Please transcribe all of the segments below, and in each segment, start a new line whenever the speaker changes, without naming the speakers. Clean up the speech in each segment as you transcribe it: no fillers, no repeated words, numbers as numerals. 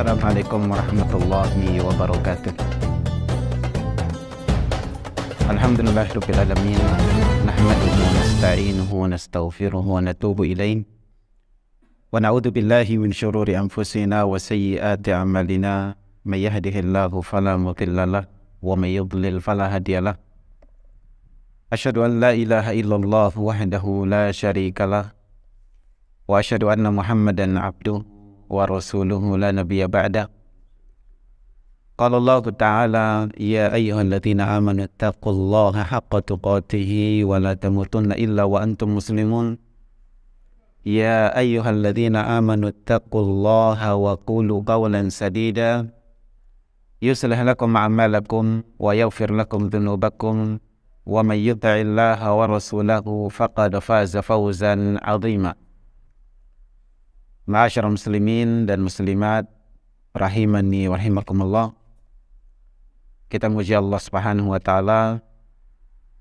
Assalamualaikum warahmatullahi wabarakatuh. Alhamdulillahirabbil alamin. Nahmaduhu wa nasta'inuhu wa nastaghfiruhu wa natubu ilaih. Wa na'udzu billahi min syururi anfusina wa sayyiati a'malina. May yahdihillahu fala mudilla lahu wa may yudlil fala hadiya lahu. Asyhadu an la ilaha illallah wahdahu la syarika lahu wa asyhadu anna Muhammadan 'abduhu wa rasuluhu la nabiyya ba'da. Qala Allah Ta'ala, ya ayyuhalladzina amanu taqullaha haqqa tuqatih wa la tamutunna illa wa antum muslimun. Ya ayyuhalladzina amanu taqullaha wa qulu qawlan sadida yuslih lakum a'malakum wa yaghfir lakum dhunubakum wa may yuti'illaha wa rasulahu faqad faza fawzan 'azima. Ma'asyiral muslimin dan muslimat rahimani wa rahimakumullah. Kita muji Allah Subhanahu wa taala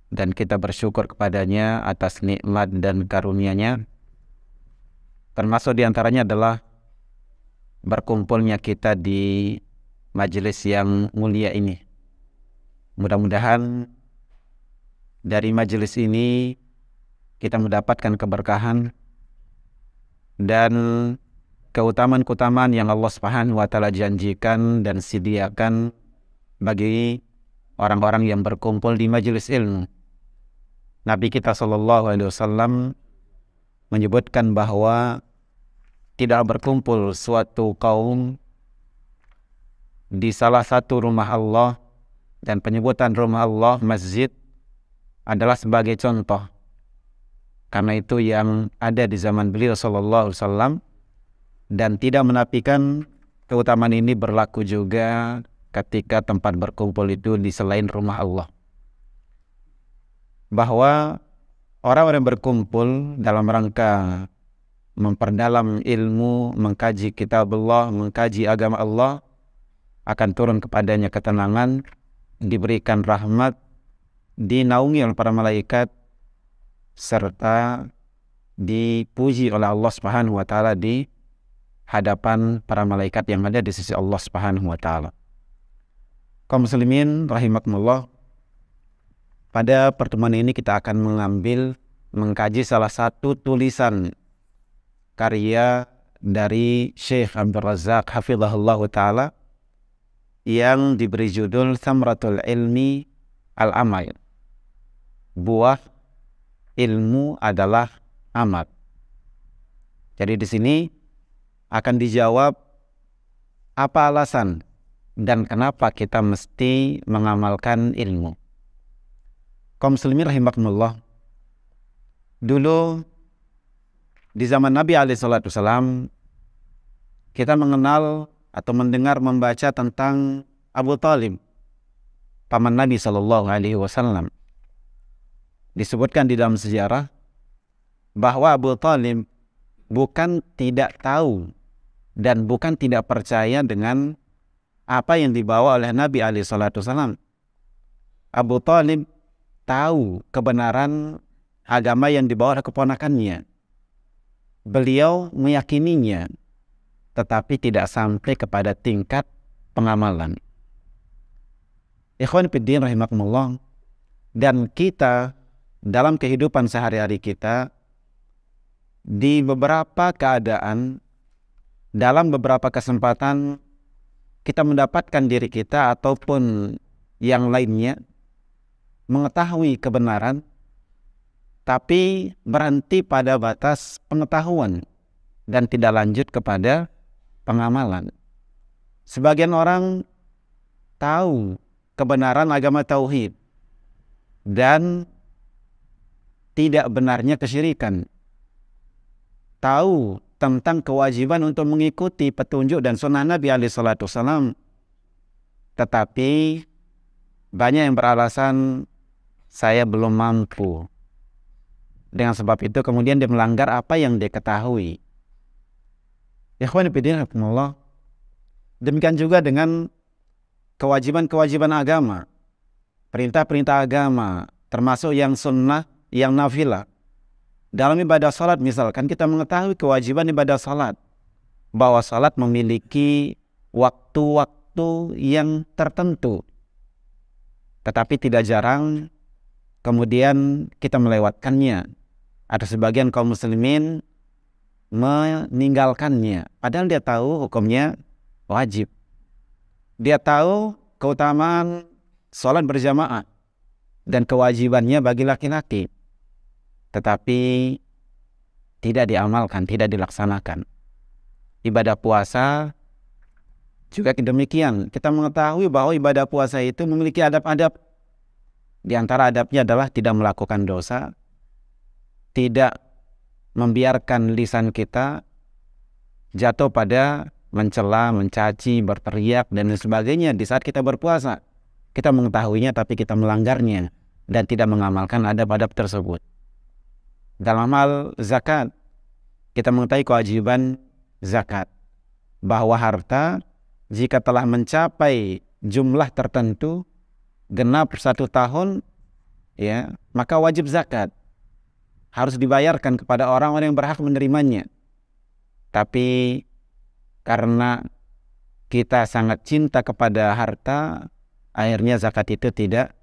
dan kita bersyukur kepadanya atas nikmat dan karunia-Nya. Termasuk diantaranya adalah berkumpulnya kita di majelis yang mulia ini. Mudah-mudahan dari majelis ini kita mendapatkan keberkahan dan keutamaan-keutamaan yang Allah Subhanahu wa taala janjikan dan sediakan bagi orang-orang yang berkumpul di majelis ilmu. Nabi kita sallallahu alaihi wasallam menyebutkan bahwa tidak berkumpul suatu kaum di salah satu rumah Allah, dan penyebutan rumah Allah masjid adalah sebagai contoh. Karena itu yang ada di zaman beliau sallallahu alaihi wasallam, dan tidak menafikan keutamaan ini berlaku juga ketika tempat berkumpul itu di selain rumah Allah. Bahwa orang-orang berkumpul dalam rangka memperdalam ilmu, mengkaji kitab Allah, mengkaji agama Allah, akan turun kepadanya ketenangan, diberikan rahmat, dinaungi oleh para malaikat, serta dipuji oleh Allah Subhanahu wa taala di hadapan para malaikat yang ada di sisi Allah Subhanahu wa taala. Kaum muslimin rahimakumullah, pada pertemuan ini kita akan mengkaji salah satu tulisan karya dari Syekh Abdul Razak hafizahullah taala yang diberi judul Thamratul Ilmi Al-Amal. Buah ilmu adalah amal. Jadi di sini akan dijawab apa alasan dan kenapa kita mesti mengamalkan ilmu. Kaum muslimin rahimakumullah, dulu di zaman Nabi SAW kita mengenal atau mendengar membaca tentang Abu Talib, paman Nabi SAW. Disebutkan di dalam sejarah bahwa Abu Talib bukan tidak tahu dan bukan tidak percaya dengan apa yang dibawa oleh Nabi SAW. Abu Talib tahu kebenaran agama yang dibawa oleh keponakannya. Beliau meyakininya, tetapi tidak sampai kepada tingkat pengamalan. Ikhwan fillah rahimakumullah, dan kita dalam kehidupan sehari-hari kita, di beberapa keadaan, dalam beberapa kesempatan, kita mendapatkan diri kita ataupun yang lainnya mengetahui kebenaran, tapi berhenti pada batas pengetahuan dan tidak lanjut kepada pengamalan. Sebagian orang tahu kebenaran agama tauhid dan tidak benarnya kesyirikan, tahu tentang kewajiban untuk mengikuti petunjuk dan sunnah Nabi SAW, tetapi banyak yang beralasan saya belum mampu. Dengan sebab itu kemudian dia melanggar apa yang dia ketahui. Ikhwan fillah, demikian juga dengan kewajiban-kewajiban agama, perintah-perintah agama, termasuk yang sunnah, yang nafilah. Dalam ibadah salat misalkan kita mengetahui kewajiban ibadah salat, bahwa salat memiliki waktu-waktu yang tertentu. Tetapi tidak jarang kemudian kita melewatkannya. Ada sebagian kaum muslimin meninggalkannya, padahal dia tahu hukumnya wajib. Dia tahu keutamaan sholat berjamaah dan kewajibannya bagi laki-laki, tetapi tidak diamalkan, tidak dilaksanakan. Ibadah puasa juga demikian. Kita mengetahui bahwa ibadah puasa itu memiliki adab-adab. Di antara adabnya adalah tidak melakukan dosa, tidak membiarkan lisan kita jatuh pada mencela, mencaci, berteriak, dan lain sebagainya di saat kita berpuasa. Kita mengetahuinya tapi kita melanggarnya dan tidak mengamalkan adab-adab tersebut. Dalam hal zakat, kita mengetahui kewajiban zakat, bahwa harta jika telah mencapai jumlah tertentu, genap 1 tahun, ya, maka wajib zakat. Harus dibayarkan kepada orang-orang yang berhak menerimanya. Tapi karena kita sangat cinta kepada harta, akhirnya zakat itu tidak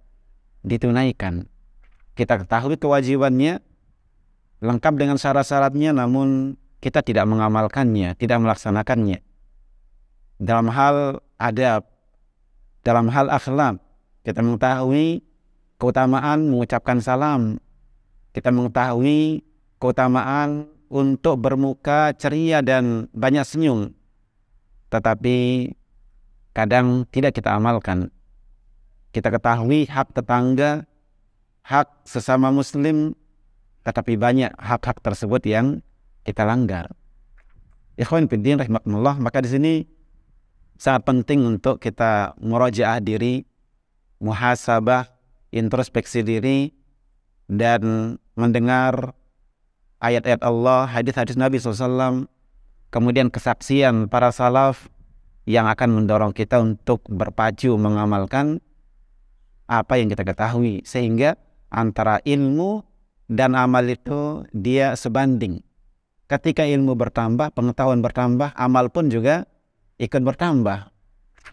ditunaikan. Kita ketahui kewajibannya, lengkap dengan syarat-syaratnya, namun kita tidak mengamalkannya, tidak melaksanakannya. Dalam hal adab, dalam hal akhlak, kita mengetahui keutamaan mengucapkan salam. Kita mengetahui keutamaan untuk bermuka ceria dan banyak senyum. Tetapi kadang tidak kita amalkan. Kita ketahui hak tetangga, hak sesama muslim, tetapi banyak hak-hak tersebut yang kita langgar. Ikhwan fillah rahimakumullah, maka di sini sangat penting untuk kita murajaah diri, muhasabah, introspeksi diri, dan mendengar ayat-ayat Allah, hadis-hadis Nabi SAW, kemudian kesaksian para salaf yang akan mendorong kita untuk berpacu mengamalkan apa yang kita ketahui, sehingga antara ilmu dan amal itu dia sebanding. Ketika ilmu bertambah, pengetahuan bertambah, amal pun juga ikut bertambah.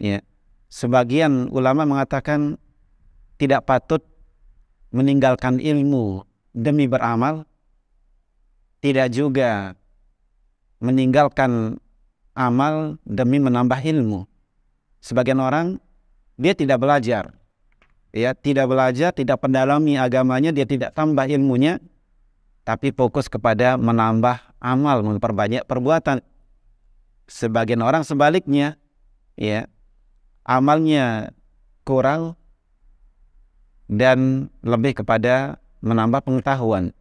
Ya. Sebagian ulama mengatakan tidak patut meninggalkan ilmu demi beramal, tidak juga meninggalkan amal demi menambah ilmu. Sebagian orang dia tidak belajar, ya, tidak belajar, tidak mendalami agamanya, dia tidak tambah ilmunya, tapi fokus kepada menambah amal, memperbanyak perbuatan. Sebagian orang sebaliknya, ya, amalnya kurang dan lebih kepada menambah pengetahuan,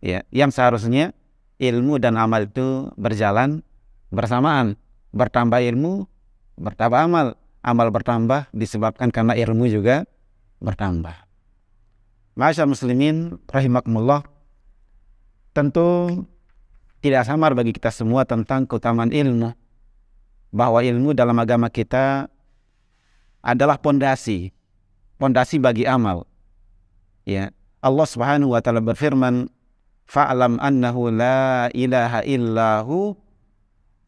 ya, yang seharusnya ilmu dan amal itu berjalan bersamaan. Bertambah ilmu, bertambah amal. Amal bertambah disebabkan karena ilmu juga bertambah. Ma'asyiral muslimin rahimakumullah, tentu tidak samar bagi kita semua tentang keutamaan ilmu, bahwa ilmu dalam agama kita adalah pondasi bagi amal. Ya, Allah Subhanahu wa taala berfirman, "Fa'lam annahu la ilaha illahu,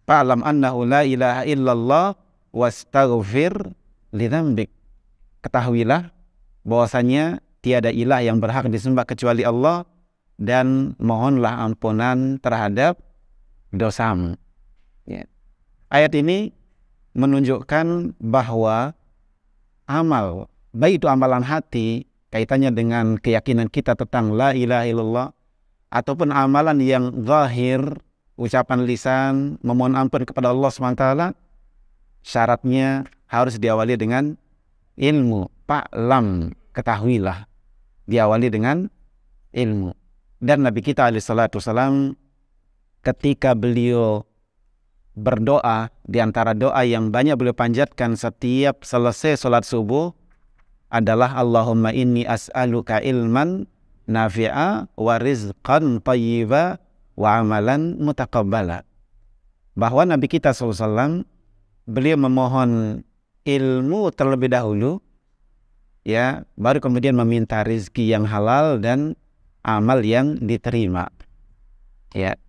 fa'lam annahu la ilaha illallah wastaghfir lidzambik." Ketahuilah bahwasanya tiada ilah yang berhak disembah kecuali Allah, dan mohonlah ampunan terhadap dosamu. Ya. Ayat ini menunjukkan bahwa amal, baik itu amalan hati, kaitannya dengan keyakinan kita tentang la ilaha illallah, ataupun amalan yang zahir, ucapan lisan, memohon ampun kepada Allah SWT, syaratnya harus diawali dengan ilmu. Fa'lam, ketahuilah, diawali dengan ilmu. Dan Nabi kita alaihissalam ketika beliau berdoa, di antara doa yang banyak beliau panjatkan setiap selesai sholat subuh adalah Allahumma inni as'aluka ilman nafi'a wa rizqan thayyiba wa amalan mutaqabbala. Bahwa Nabi kita SAW beliau memohon ilmu terlebih dahulu, ya, baru kemudian meminta rizki yang halal dan amal yang diterima. Ya.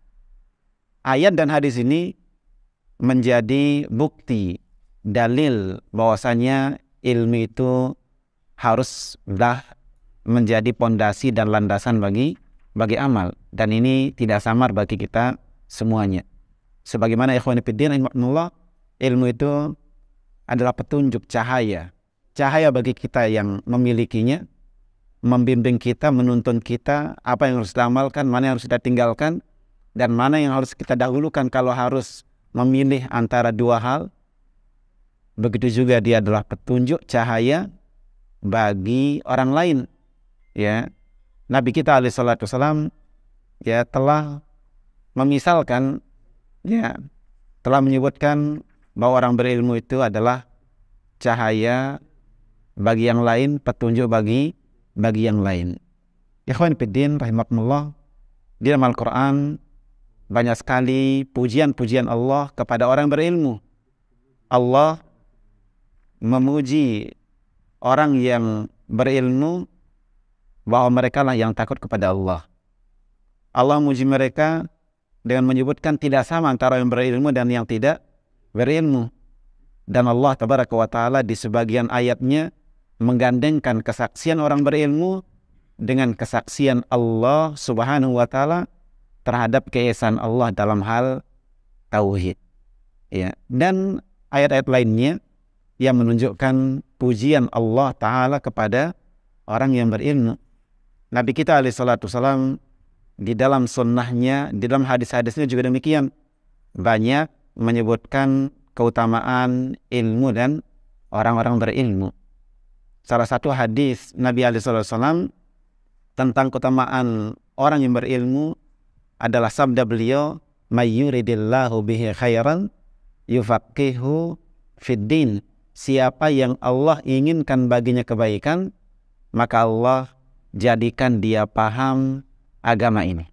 Ayat dan hadis ini menjadi bukti, dalil bahwasanya ilmu itu haruslah menjadi pondasi dan landasan bagi amal, dan ini tidak samar bagi kita semuanya. Sebagaimana ikhwan fillah rahimakumullah, ilmu itu adalah petunjuk, cahaya bagi kita yang memilikinya, membimbing kita, menuntun kita apa yang harus kita amalkan, mana yang harus kita tinggalkan, dan mana yang harus kita dahulukan kalau harus memilih antara dua hal. Begitu juga dia adalah petunjuk, cahaya bagi orang lain. Ya, Nabi kita alaihi salatu wasalam ya telah memisalkan, ya telah menyebutkan bahwa orang berilmu itu adalah cahaya bagi yang lain, petunjuk bagi yang lain. Ikhwan fillah rahimakumullah, di dalam Al-Quran banyak sekali pujian-pujian Allah kepada orang berilmu. Allah memuji orang yang berilmu bahwa mereka lah yang takut kepada Allah. Allah memuji mereka dengan menyebutkan tidak sama antara yang berilmu dan yang tidak berilmu. Dan Allah tabaraka wa ta'ala di sebagian ayatnya menggandengkan kesaksian orang berilmu dengan kesaksian Allah subhanahu wa ta'ala terhadap keesaan Allah dalam hal tauhid. Ya. Dan ayat-ayat lainnya yang menunjukkan pujian Allah ta'ala kepada orang yang berilmu. Nabi kita alaihi salatu wasalam di dalam sunnahnya, di dalam hadis-hadisnya juga demikian, banyak menyebutkan keutamaan ilmu dan orang-orang berilmu. Salah satu hadis Nabi alaihi salatu wasalam tentang keutamaan orang yang berilmu adalah sabda beliau, "May yuridillahu bihi khairan yufaqihu fid din." Siapa yang Allah inginkan baginya kebaikan, maka Allah jadikan dia paham agama ini.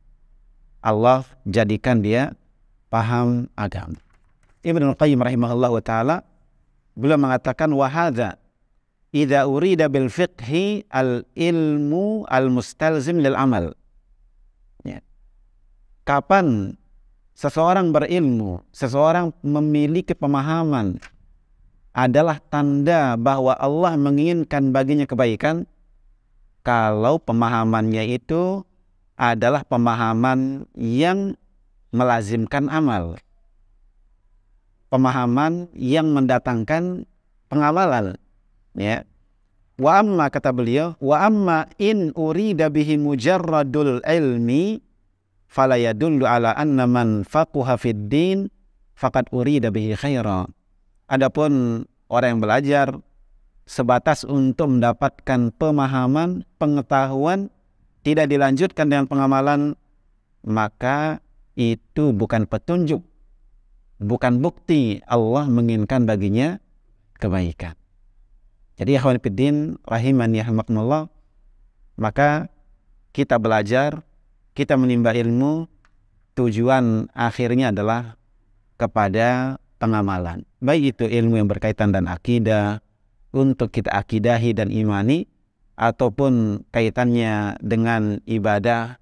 Allah jadikan dia paham agama. Ibnu Qayyim rahimahullah wa ta'ala beliau mengatakan, wa hadza idza urida bil fiqhi al ilmu al mustalzim lil amal. Ya. Kapan seseorang berilmu, seseorang memiliki pemahaman, adalah tanda bahwa Allah menginginkan baginya kebaikan kalau pemahamannya itu adalah pemahaman yang melazimkan amal, pemahaman yang mendatangkan pengamalan. Ya. Wa amma, kata beliau, wa amma in urida bihi mujarradul ilmi fala yadullu ala anna man faquha fid din faqad urida bihi khaira. Adapun orang yang belajar sebatas untuk mendapatkan pemahaman, pengetahuan, tidak dilanjutkan dengan pengamalan, maka itu bukan petunjuk, bukan bukti Allah menginginkan baginya kebaikan. Jadi ikhwan fillah rahimani rahimakumullah, maka kita belajar, kita menimba ilmu, tujuan akhirnya adalah kepada pengamalan. Baik itu ilmu yang berkaitan dan akidah, untuk kita akidahi dan imani, ataupun kaitannya dengan ibadah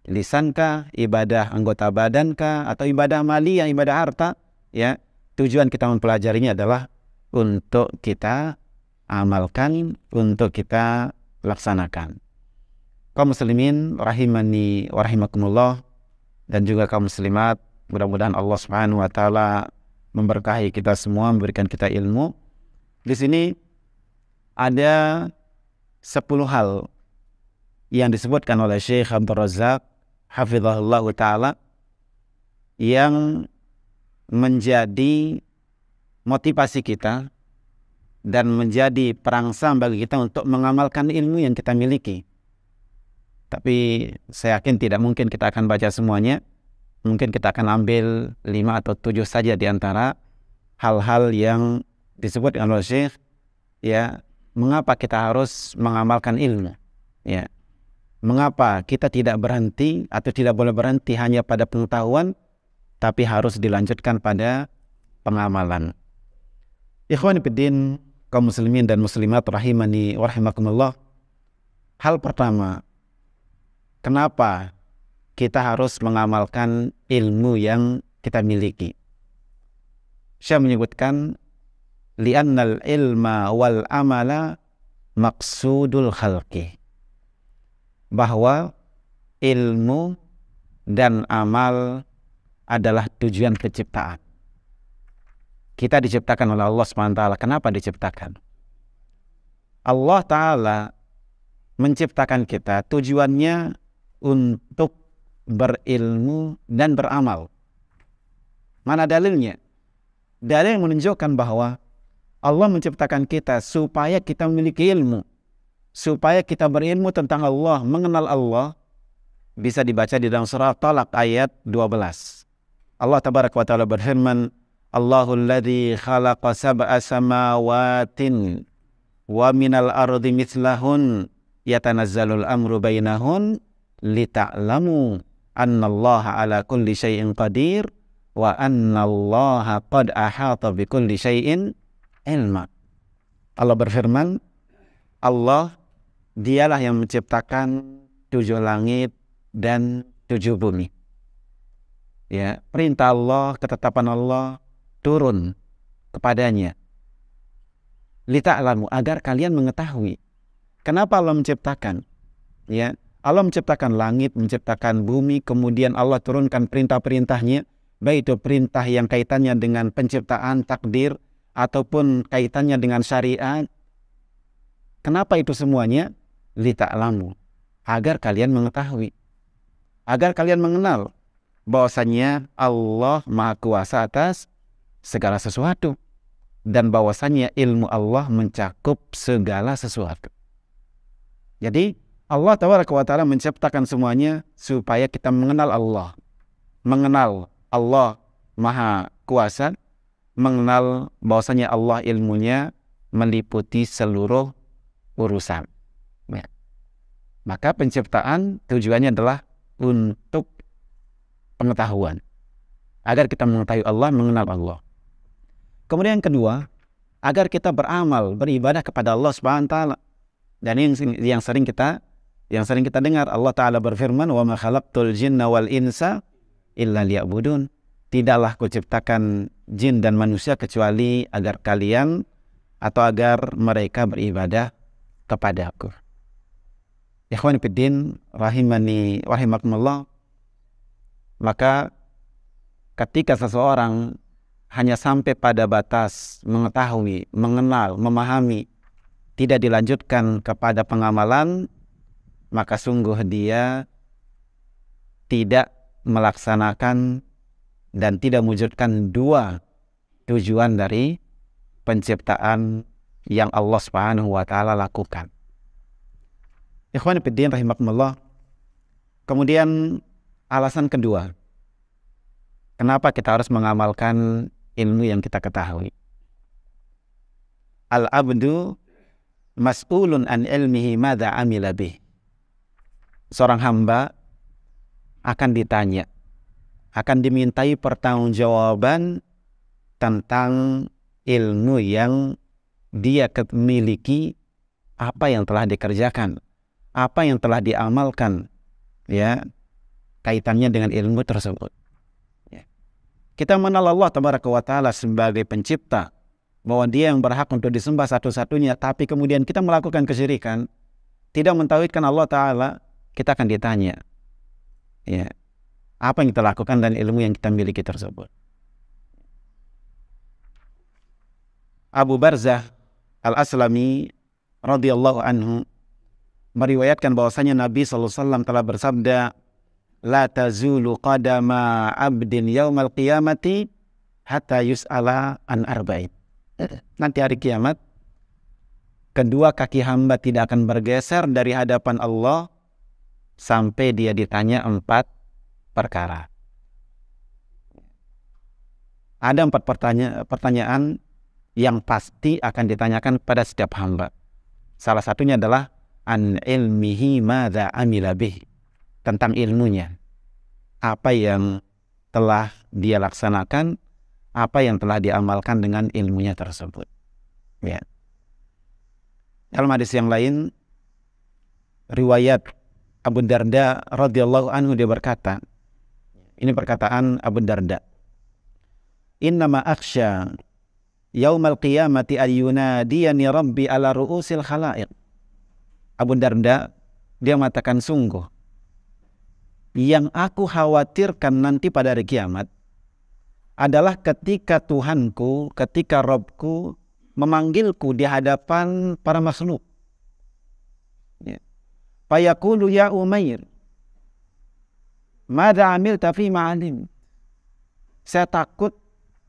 lisankah, ibadah anggota badankah, atau ibadah maliyah, ibadah harta, ya. Tujuan kita mempelajarinya adalah untuk kita amalkan, untuk kita laksanakan. Kaum muslimin rahimani wa rahimakumullah, dan juga kaum muslimat, mudah-mudahan Allah Subhanahu wa taala memberkahi kita semua, memberikan kita ilmu. Di sini ada 10 hal yang disebutkan oleh Syekh Abdul Razak hafizahullah taala yang menjadi motivasi kita dan menjadi perangsang bagi kita untuk mengamalkan ilmu yang kita miliki. Tapi saya yakin tidak mungkin kita akan baca semuanya. Mungkin kita akan ambil 5 atau 7 saja di antara hal-hal yang disebut oleh Syekh, ya, mengapa kita harus mengamalkan ilmu, ya. Mengapa kita tidak berhenti atau tidak boleh berhenti hanya pada pengetahuan, tapi harus dilanjutkan pada pengamalan. Ikhwan fillah, kaum muslimin dan muslimat rahimani wa rahimakumullah. Hal pertama, kenapa kita harus mengamalkan ilmu yang kita miliki? Syekh menyebutkan li'annal ilma wal amala maqsudul khalqi, bahwa ilmu dan amal adalah tujuan penciptaan. Kita diciptakan oleh Allah SWT. Kenapa diciptakan? Allah Ta'ala menciptakan kita tujuannya untuk berilmu dan beramal. Mana dalilnya? Dalil yang menunjukkan bahwa Allah menciptakan kita supaya kita memiliki ilmu, supaya kita berilmu tentang Allah, mengenal Allah. Bisa dibaca di dalam surah Talaq ayat 12. Allah Tabaraka wa Ta'ala berfirman, Allahul ladzi khalaqa sab'a samawatin wa minal ardi mithlahun yatanazzalul amru bainahun lita'lamu annallaha ala kulli syai'in qadir wa annallaha qad ahata bi kulli syai'in ilma. Allah berfirman, Allah dialah yang menciptakan 7 langit dan 7 bumi. Ya, perintah Allah, ketetapan Allah turun kepadanya. Lita'lamu, agar kalian mengetahui. Kenapa Allah menciptakan? Ya, Allah menciptakan langit, menciptakan bumi, kemudian Allah turunkan perintah-perintahnya, baik itu perintah yang kaitannya dengan penciptaan, takdir, ataupun kaitannya dengan syariat. Kenapa itu semuanya? Lita'lamu, agar kalian mengetahui, agar kalian mengenal bahwasanya Allah Maha Kuasa atas segala sesuatu, dan bahwasanya ilmu Allah mencakup segala sesuatu. Jadi Allah Tabaraka wa Ta'ala menciptakan semuanya supaya kita mengenal Allah, mengenal Allah Maha Kuasa, mengenal bahwasanya Allah ilmunya meliputi seluruh urusan. Ya. Maka penciptaan tujuannya adalah untuk pengetahuan, agar kita mengetahui Allah, mengenal Allah. Kemudian yang kedua, agar kita beramal, beribadah kepada Allah Subhanahu wa Ta'ala. Dan yang sering kita dengar, Allah Ta'ala berfirman, wa ma khalaqtul jinna wal insa illa liya'budun. Tidaklah kuciptakan jin dan manusia kecuali agar kalian atau agar mereka beribadah kepadaku. Ikhwan fiddin rahimani rahimakumullah. Maka ketika seseorang hanya sampai pada batas mengetahui, mengenal, memahami, tidak dilanjutkan kepada pengamalan, maka sungguh dia tidak melaksanakan dan tidak mewujudkan 2 tujuan dari penciptaan yang Allah Subhanahu wa Ta'ala lakukan. Ikhwan fillah rahimakumullah. Kemudian alasan kedua, kenapa kita harus mengamalkan ilmu yang kita ketahui? Al-abdu mas'ulun an ilmihi madza amila bih. Seorang hamba akan ditanya, akan dimintai pertanggungjawaban tentang ilmu yang dia miliki, apa yang telah dikerjakan, apa yang telah diamalkan, ya, kaitannya dengan ilmu tersebut. Kita mengenal Allah Tabaraka wa Ta'ala sebagai pencipta, bahwa dia yang berhak untuk disembah satu-satunya, tapi kemudian kita melakukan kesyirikan, tidak mentauhidkan Allah Ta'ala, kita akan ditanya, ya, apa yang kita lakukan dan ilmu yang kita miliki tersebut. Abu Barzah Al-Aslami radhiyallahu anhu meriwayatkan bahwasanya Nabi SAW telah bersabda, la tazulu qadama abdin yaumal qiyamati hatta yus'ala an arba'in. Nanti hari kiamat, kedua kaki hamba tidak akan bergeser dari hadapan Allah sampai dia ditanya 4 perkara. Ada 4 pertanyaan yang pasti akan ditanyakan pada setiap hamba. Salah satunya adalah an ilmihi madza amila bih, tentang ilmunya, apa yang telah dia laksanakan, apa yang telah diamalkan dengan ilmunya tersebut. Ya. Dalam hadis yang lain, riwayat Abu Darda radhiyallahu anhu, dia berkata, ini perkataan Abu Darda, innama akhsha yaumal qiyamati ayyunadiyani rabbi ala ru'usil khalaiq. Abu Darda dia mengatakan, sungguh yang aku khawatirkan nanti pada hari kiamat adalah ketika Tuhanku, ketika Robku memanggilku di hadapan para makhluk. Fayaqulu ya Umair, madza amilta fi ma'alim. Saya takut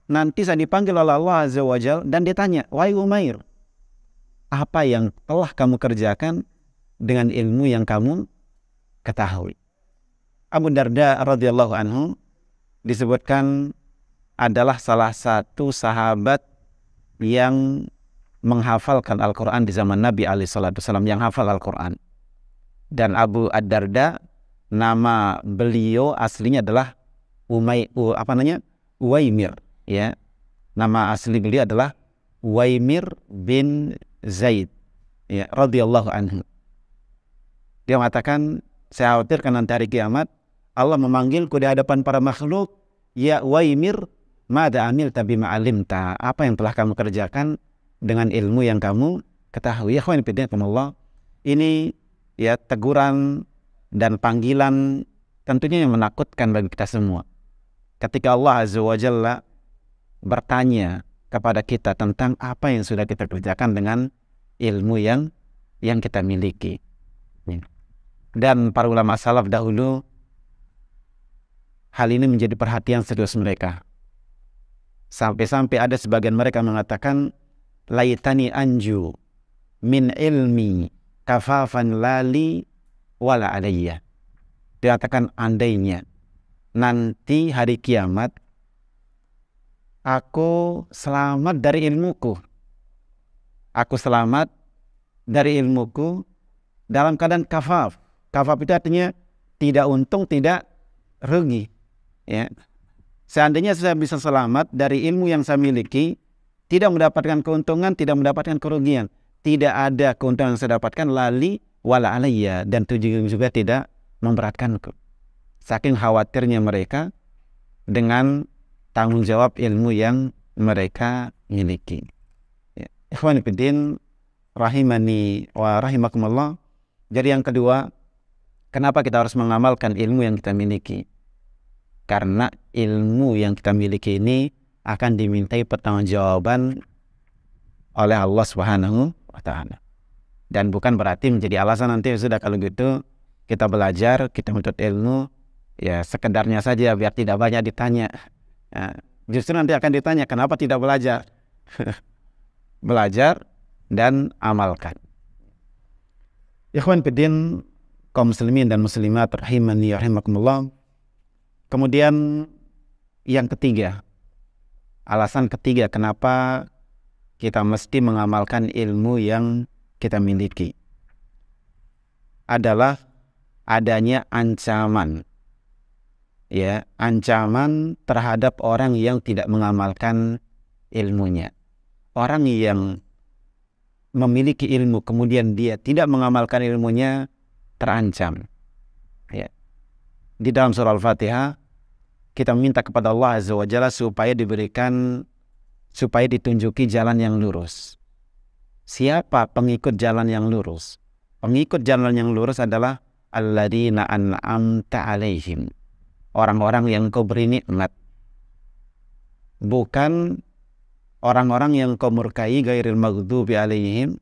nanti saya dipanggil oleh Allah Azza wa Jalla dan ditanya, wahai Umair, apa yang telah kamu kerjakan dengan ilmu yang kamu ketahui? Abu Darda radhiyallahu anhu disebutkan adalah salah satu sahabat yang menghafalkan Al-Quran di zaman Nabi SAW, yang hafal Al-Quran. Dan Abu Ad-Darda, nama beliau aslinya adalah Uwaimir, ya. Nama asli beliau adalah Uwaimir bin Zaid, ya, radhiyallahu anhu. Dia mengatakan, saya khawatirkan nanti hari kiamat Allah memanggilku di hadapan para makhluk, ya Uwaimir, madza amilta bima alimta, apa yang telah kamu kerjakan dengan ilmu yang kamu ketahui. Ya khawani fillah, ini ya teguran dan panggilan tentunya yang menakutkan bagi kita semua. Ketika Allah Azza wa Jalla bertanya kepada kita tentang apa yang sudah kita kerjakan dengan ilmu yang kita miliki. Dan para ulama salaf dahulu, hal ini menjadi perhatian serius mereka. Sampai-sampai ada sebagian mereka mengatakan, laitani anju min ilmi kafafan lali wala alayya. Dikatakan, andainya nanti hari kiamat aku selamat dari ilmuku. Aku selamat dari ilmuku dalam keadaan kafaf. Kafaf itu artinya tidak untung, tidak rugi. Ya. Seandainya saya bisa selamat dari ilmu yang saya miliki, tidak mendapatkan keuntungan, tidak mendapatkan kerugian, tidak ada keuntungan yang saya dapatkan, lali wala alayya, dan juga tidak memberatkanku. Saking khawatirnya mereka dengan tanggung jawab ilmu yang mereka miliki. Ya. Ikhwani fiddin, rahimani wa rahimakumullah. Jadi yang kedua, kenapa kita harus mengamalkan ilmu yang kita miliki? Karena ilmu yang kita miliki ini akan dimintai pertanggungjawaban oleh Allah Subhanahu wa Ta'ala. Dan bukan berarti menjadi alasan nanti sudah kalau gitu kita belajar, kita menuntut ilmu, ya sekedarnya saja biar tidak banyak ditanya. Nah, justru nanti akan ditanya, kenapa tidak belajar? Belajar dan amalkan. Ikhwan fiddin, kaum muslimin dan muslimat rahimani rahimakumullah. Kemudian yang ketiga, alasan ketiga kenapa kita mesti mengamalkan ilmu yang kita miliki adalah adanya ancaman, ya, ancaman terhadap orang yang tidak mengamalkan ilmunya. Orang yang memiliki ilmu kemudian dia tidak mengamalkan ilmunya terancam. Ya. Di dalam surah Al-Fatihah kita minta kepada Allah Azza wa Jalla supaya ditunjuki jalan yang lurus. Siapa pengikut jalan yang lurus? Pengikut jalan yang lurus adalah alladzina an'amta alaihim, orang-orang yang kau beri nikmat. Bukan orang-orang yang kau murkai, ghairil maghdubi alaihim,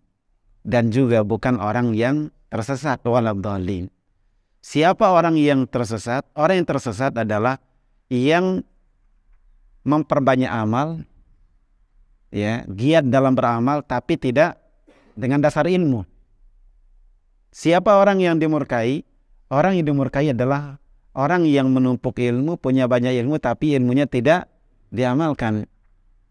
dan juga bukan orang yang tersesat, waladhdallin. Siapa orang yang tersesat? Orang yang tersesat adalah yang memperbanyak amal, ya, giat dalam beramal, tapi tidak dengan dasar ilmu. Siapa orang yang dimurkai? Orang yang dimurkai adalah orang yang menumpuk ilmu, punya banyak ilmu, tapi ilmunya tidak diamalkan.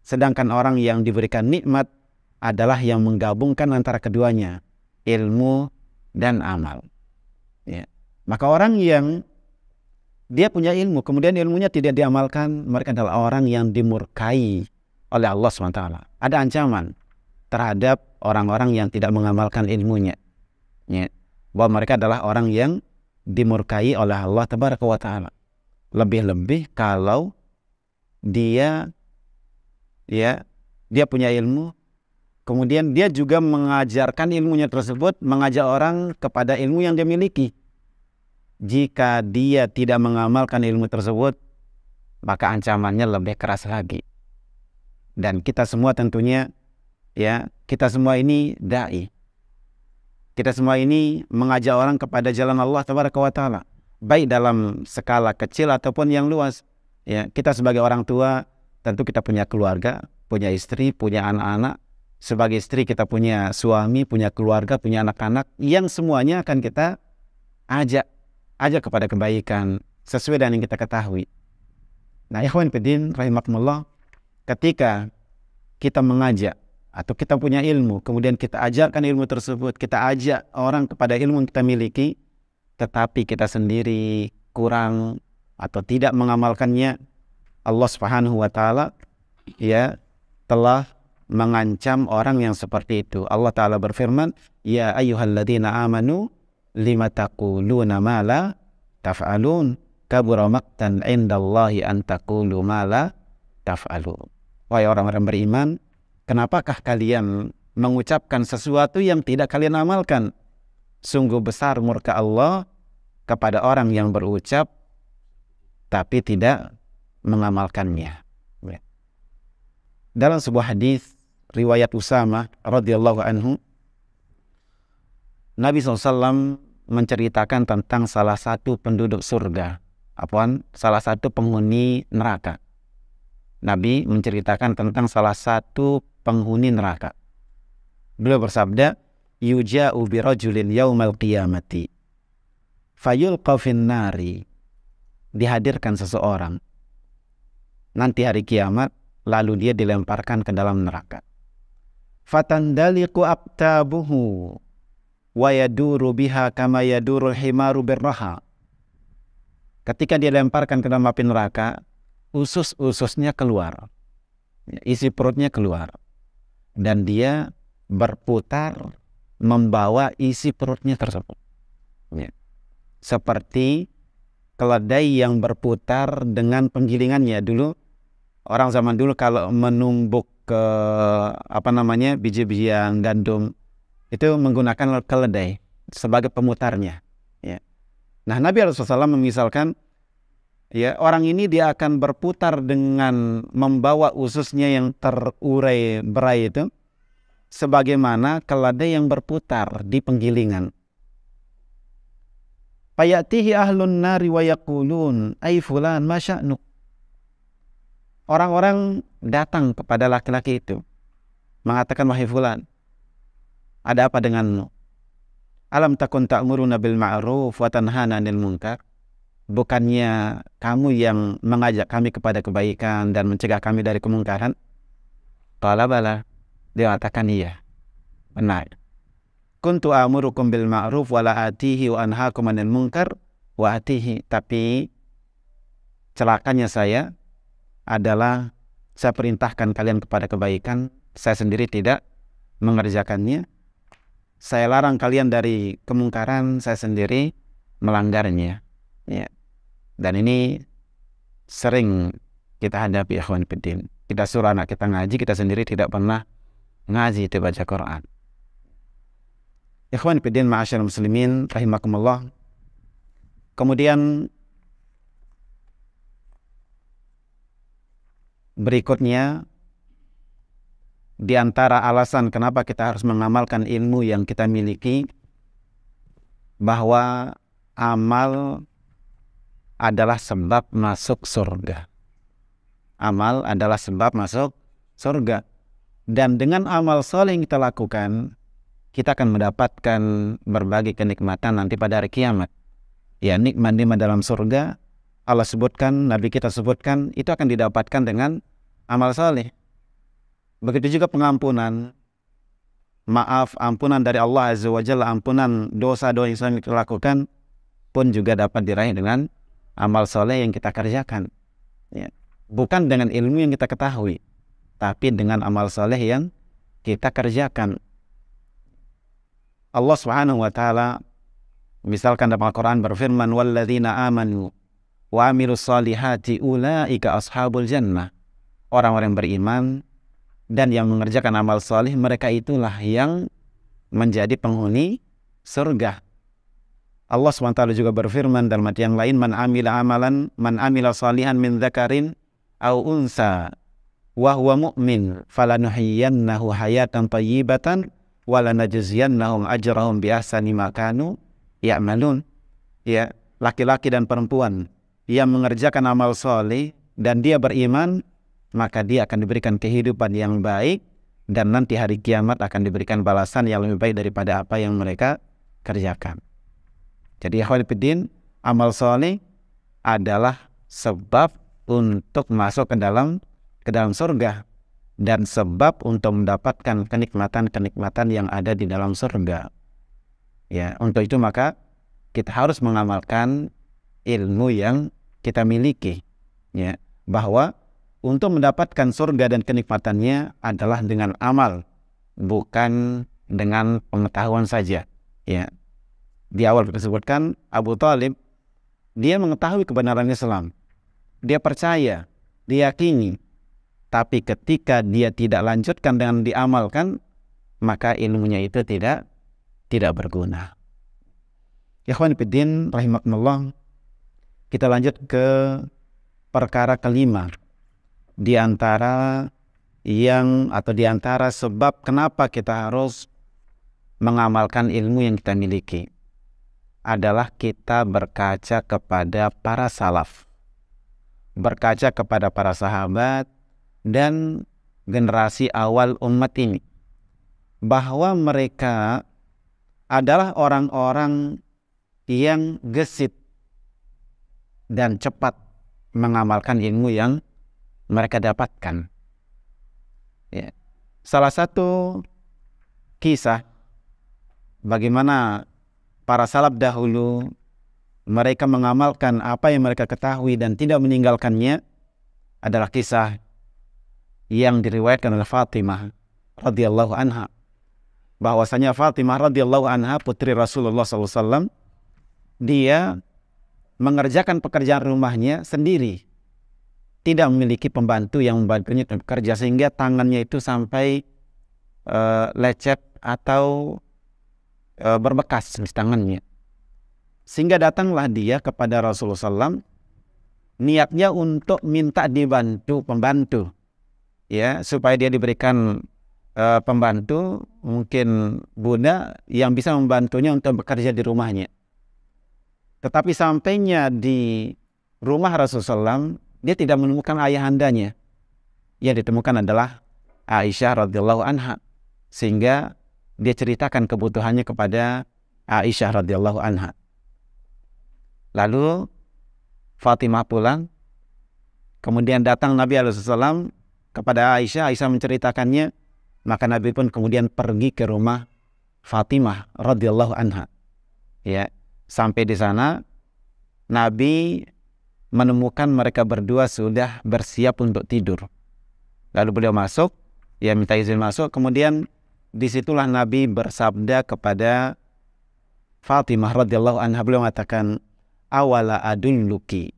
Sedangkan orang yang diberikan nikmat adalah yang menggabungkan antara keduanya, ilmu dan amal. Ya. Maka orang yang dia punya ilmu, kemudian ilmunya tidak diamalkan, mereka adalah orang yang dimurkai oleh Allah SWT. Ada ancaman terhadap orang-orang yang tidak mengamalkan ilmunya. Ya. Bahwa mereka adalah orang yang dimurkai oleh Allah Tabaraka wa Ta'ala. Lebih-lebih kalau dia ya, dia punya ilmu, kemudian dia juga mengajarkan ilmunya tersebut, mengajak orang kepada ilmu yang dia miliki. Jika dia tidak mengamalkan ilmu tersebut, maka ancamannya lebih keras lagi. Dan kita semua tentunya, ya, kita semua ini dai. Kita semua ini mengajak orang kepada jalan Allah Tabaraka wa Ta'ala, baik dalam skala kecil ataupun yang luas. Ya, kita sebagai orang tua, tentu kita punya keluarga, punya istri, punya anak-anak. Sebagai istri kita punya suami, punya keluarga, punya anak-anak, yang semuanya akan kita ajak kepada kebaikan sesuai dengan yang kita ketahui. Nah, ikhwan fillah rahimakumullah, ketika kita mengajak atau kita punya ilmu, kemudian kita ajarkan ilmu tersebut, kita ajak orang kepada ilmu yang kita miliki, tetapi kita sendiri kurang atau tidak mengamalkannya, Allah Subhanahu wa Ta'ala, ya, telah mengancam orang yang seperti itu. Allah Ta'ala berfirman, ya ayyuhalladzina amanu lima taquluna ma la taf'alun kabura maqtan indallahi an taqulu ma la taf'alun. Wahai orang-orang beriman, kenapakah kalian mengucapkan sesuatu yang tidak kalian amalkan? Sungguh besar murka Allah kepada orang yang berucap tapi tidak mengamalkannya. Dalam sebuah hadis riwayat Usama radhiyallahu anhu, Nabi SAW menceritakan tentang salah satu penduduk surga, salah satu penghuni neraka. Nabi menceritakan tentang salah satu penghuni neraka. Beliau bersabda, yuja'u birajulin yaumal qiyamati fayulqa fin nari. Dihadirkan seseorang nanti hari kiamat, lalu dia dilemparkan ke dalam neraka. Fatandaliqu aqtabuhu wa yaduru biha kama yadurul himaru birraha. Ketika dia dilemparkan ke dalam api neraka, usus-ususnya keluar, isi perutnya keluar, dan dia berputar membawa isi perutnya tersebut, ya, seperti keledai yang berputar dengan penggilingannya. Dulu orang zaman dulu kalau menumbuk ke biji-bijian gandum itu menggunakan keledai sebagai pemutarnya, ya. Nah, Nabi SAW memisalkan, ya, orang ini dia akan berputar dengan membawa ususnya yang terurai berai itu sebagaimana keledai yang berputar di penggilingan. Fayatihi ahlun nari wa yaqulun ay fulan ma sya'nuk. Orang-orang datang kepada laki-laki itu mengatakan, wahai fulan, ada apa denganmu? Alam takun ta'muruna bil ma'ruf wa tanhana 'anil munkar? Bukannya kamu yang mengajak kami kepada kebaikan dan mencegah kami dari kemungkaran? Qala bala. Dia katakan, iya, benar. Kuntu amurukum bil ma'ruf wa la atihi wa anhaakum 'anil munkar wa atihi. Tapi celakanya saya adalah saya perintahkan kalian kepada kebaikan, saya sendiri tidak mengerjakannya. Saya larang kalian dari kemungkaran, saya sendiri melanggarnya. Ya. Dan ini sering kita hadapi, ikhwan fillah. Kita suruh anak kita ngaji, kita sendiri tidak pernah ngaji, itu baca Quran. Ikhwan fillah ma'asyiral muslimin rahimakumullah. Kemudian berikutnya, di antara alasan kenapa kita harus mengamalkan ilmu yang kita miliki, bahwa amal adalah sebab masuk surga. Amal adalah sebab masuk surga. Dan dengan amal soleh yang kita lakukan, kita akan mendapatkan berbagai kenikmatan nanti pada hari kiamat. Ya, nikmat-nikmat dalam surga, Allah sebutkan, Nabi kita sebutkan, itu akan didapatkan dengan amal soleh. Begitu juga pengampunan, maaf, ampunan dari Allah Azza wa Jalla, ampunan dosa-dosa yang kita lakukan pun juga dapat diraih dengan amal soleh yang kita kerjakan, ya. Bukan dengan ilmu yang kita ketahui, tapi dengan amal soleh yang kita kerjakan. Allah Subhanahu wa Ta'ala misalkan dalam Al-Quran berfirman, walladzina amanu wa amilus solihati ulaika ashabul jannah. Orang-orang yang beriman dan yang mengerjakan amal soleh, mereka itulah yang menjadi penghuni surga. Allah SWT juga berfirman dalam ayat yang lain, man amila salihan min dzakarin au unsa wa huwa mu'min falanuhyiyannahu hayatan thayyibatan wa lanajziyannahum ajrahum bi ahsani ma kanu ya'malun. Ya, laki-laki dan perempuan yang mengerjakan amal soleh dan dia beriman, maka dia akan diberikan kehidupan yang baik dan nanti hari kiamat akan diberikan balasan yang lebih baik daripada apa yang mereka kerjakan. Jadi ikhwan fillah, amal soleh adalah sebab untuk masuk ke dalam surga dan sebab untuk mendapatkan kenikmatan-kenikmatan yang ada di dalam surga. Ya, untuk itu maka kita harus mengamalkan ilmu yang kita miliki, ya, bahwa untuk mendapatkan surga dan kenikmatannya adalah dengan amal, bukan dengan pengetahuan saja. Ya, di awal kita sebutkan Abu Thalib, dia mengetahui kebenaran Islam, dia percaya, diyakini, tapi ketika dia tidak lanjutkan dengan diamalkan, maka ilmunya itu tidak berguna. Ikhwan fillah rahimakumullah, kita lanjut ke perkara kelima di antara sebab kenapa kita harus mengamalkan ilmu yang kita miliki adalah kita berkaca kepada para salaf, berkaca kepada para sahabat dan generasi awal umat ini, bahwa mereka adalah orang-orang yang gesit dan cepat mengamalkan ilmu yang mereka dapatkan. Ya. Salah satu kisah bagaimana para salaf dahulu mereka mengamalkan apa yang mereka ketahui dan tidak meninggalkannya adalah kisah yang diriwayatkan oleh Fatimah radhiyallahu anha, bahwasanya Fatimah radhiyallahu anha putri Rasulullah SAW, dia mengerjakan pekerjaan rumahnya sendiri, tidak memiliki pembantu yang membantunya bekerja, sehingga tangannya itu sampai lecet atau berbekas di tangannya. Sehingga datanglah dia kepada Rasulullah SAW, niatnya untuk minta dibantu pembantu, ya, supaya dia diberikan pembantu, mungkin budak yang bisa membantunya untuk bekerja di rumahnya. Tetapi sampainya di rumah Rasulullah SAW, dia tidak menemukan ayahandanya. Yang ditemukan adalah Aisyah radhiyallahu anha, sehingga dia ceritakan kebutuhannya kepada Aisyah radhiyallahu anha. Lalu Fatimah pulang, kemudian datang Nabi SAW kepada Aisyah, Aisyah menceritakannya, maka Nabi pun kemudian pergi ke rumah Fatimah radhiyallahu anha. Ya, sampai di sana Nabi menemukan mereka berdua sudah bersiap untuk tidur. Lalu beliau masuk, ya, minta izin masuk, kemudian disitulah Nabi bersabda kepada Fatimah radhiyallahu anha, beliau mengatakan, awala adulluki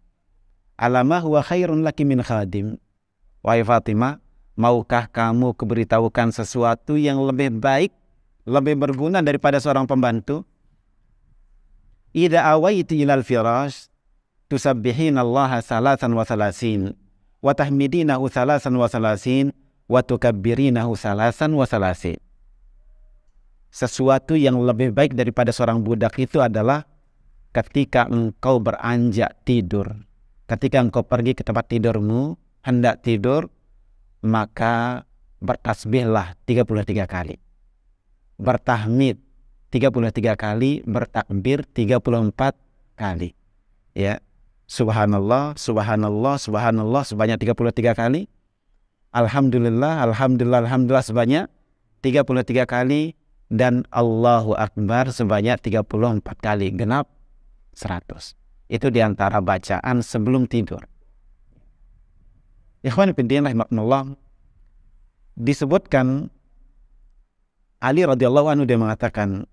alama huwa khairun laki min khadim. Wahai Fatimah, maukah kamu kuberitahukan sesuatu yang lebih baik, lebih berguna daripada seorang pembantu? Idza awaiti ilal firash tusabbihina Allah salasan wa salasin wa tahmidinahu salasan wa salasin wa tukabbirinahu salasan wa salasin. Sesuatu yang lebih baik daripada seorang budak itu adalah ketika engkau beranjak tidur, ketika engkau pergi ke tempat tidurmu, hendak tidur, maka bertasbihlah 33 kali, bertahmid 33 kali, bertakbir 34 kali. Ya, subhanallah, subhanallah, subhanallah sebanyak 33 kali. Alhamdulillah, alhamdulillah, alhamdulillah sebanyak 33 kali, dan Allahu Akbar sebanyak 34 kali, genap 100. Itu diantara bacaan sebelum tidur. Ikhwan fillah rahimakumullah, disebutkan Ali radhiyallahu anhu, dia mengatakan,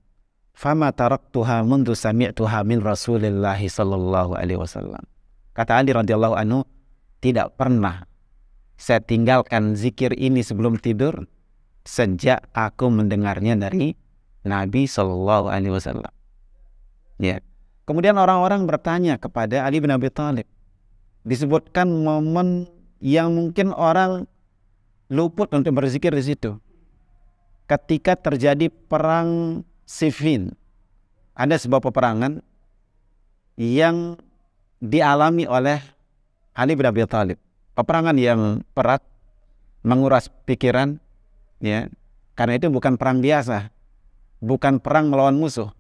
fama taraktuha mundu sami'tuha min Rasulillahi sallallahu alaihi wasallam. Kata Ali radhiyallahu anhu, tidak pernah saya tinggalkan zikir ini sebelum tidur sejak aku mendengarnya dari Nabi Shallallahu Alaihi Wasallam. Ya. Kemudian orang-orang bertanya kepada Ali bin Abi Thalib. Disebutkan momen yang mungkin orang luput untuk berzikir di situ. Ketika terjadi perang Siffin, ada sebuah peperangan yang dialami oleh Ali bin Abi Thalib. Peperangan yang berat, menguras pikiran, ya. Karena itu bukan perang biasa, bukan perang melawan musuh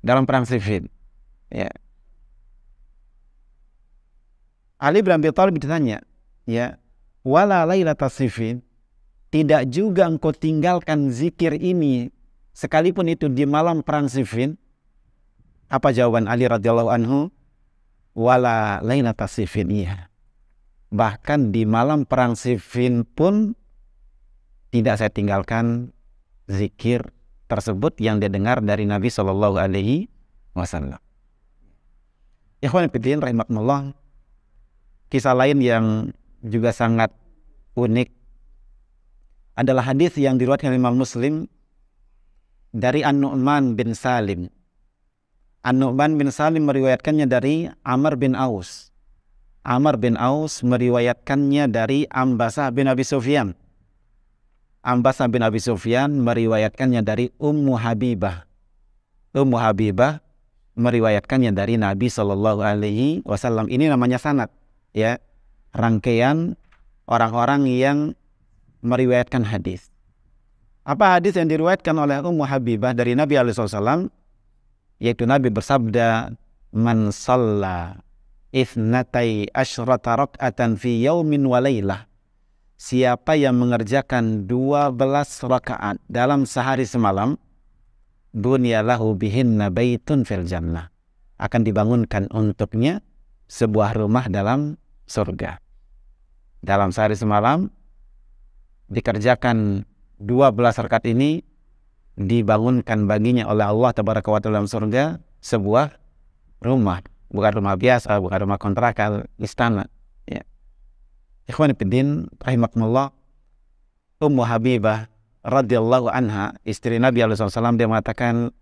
dalam perang Siffin. Ya. Ali bin Abi Thalib ditanya, ya, wala lailatas Siffin, tidak juga engkau tinggalkan zikir ini sekalipun itu di malam perang Siffin? Apa jawaban Ali radhiyallahu anhu? Wala lailatas Siffin, iya. Bahkan di malam perang Siffin pun tidak saya tinggalkan zikir tersebut yang dia dengar dari Nabi Shallallahu Alaihi Wasallam. Ikhwan fillah rahimakumullah. Kisah lain yang juga sangat unik adalah hadis yang diriwayatkan Imam Muslim dari An-Nu'man bin Salim. An-Nu'man bin Salim meriwayatkannya dari Amr bin Aus. Amr bin Aus meriwayatkannya dari Ambasah bin Abi Sufyan. Ambasah bin Abi Sufyan meriwayatkannya dari Ummu Habibah. Ummu Habibah meriwayatkannya dari Nabi Shallallahu Alaihi Wasallam. Ini namanya sanad, ya, rangkaian orang-orang yang meriwayatkan hadis. Apa hadis yang diriwayatkan oleh Ummu Habibah dari Nabi alaihi wasallam? Yaitu Nabi bersabda, "Man shalla itsnatai asyrata rak'atan fi yaumin wa lailah." Siapa yang mengerjakan 12 rakaat dalam sehari semalam, bunyalahu bihinna baitun fil jannah. Akan dibangunkan untuknya sebuah rumah dalam surga. Dalam sehari semalam dikerjakan 12 rakaat ini, dibangunkan baginya oleh Allah tabaraka wa taala dalam surga sebuah rumah, bukan rumah biasa, bukan rumah kontrakan, istana, ya. Ikhwan fillah rahimakumullah, Ummu Habibah radhiyallahu anha, istri Nabi alaihi wasallam, dia mengatakan,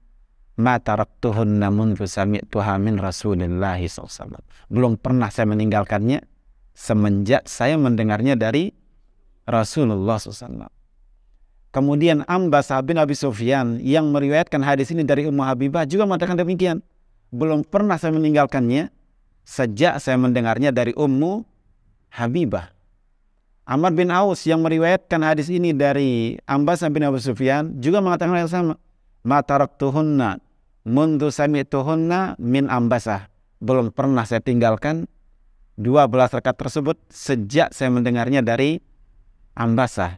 ma taraktuhunna mundu sami'tuha min Rasulillah SAW. Belum pernah saya meninggalkannya semenjak saya mendengarnya dari Rasulullah SAW. Kemudian Ambasah bin Abi Sufyan yang meriwayatkan hadis ini dari Ummu Habibah juga mengatakan demikian. Belum pernah saya meninggalkannya sejak saya mendengarnya dari Ummu Habibah. Amr bin Aus yang meriwayatkan hadis ini dari Ambasah bin Abi Sufyan juga mengatakan hal yang sama. Ma taraktuhunna mundu sami'tuhunna min Ambasah. Belum pernah saya tinggalkan 12 rakaat tersebut sejak saya mendengarnya dari Ambasah.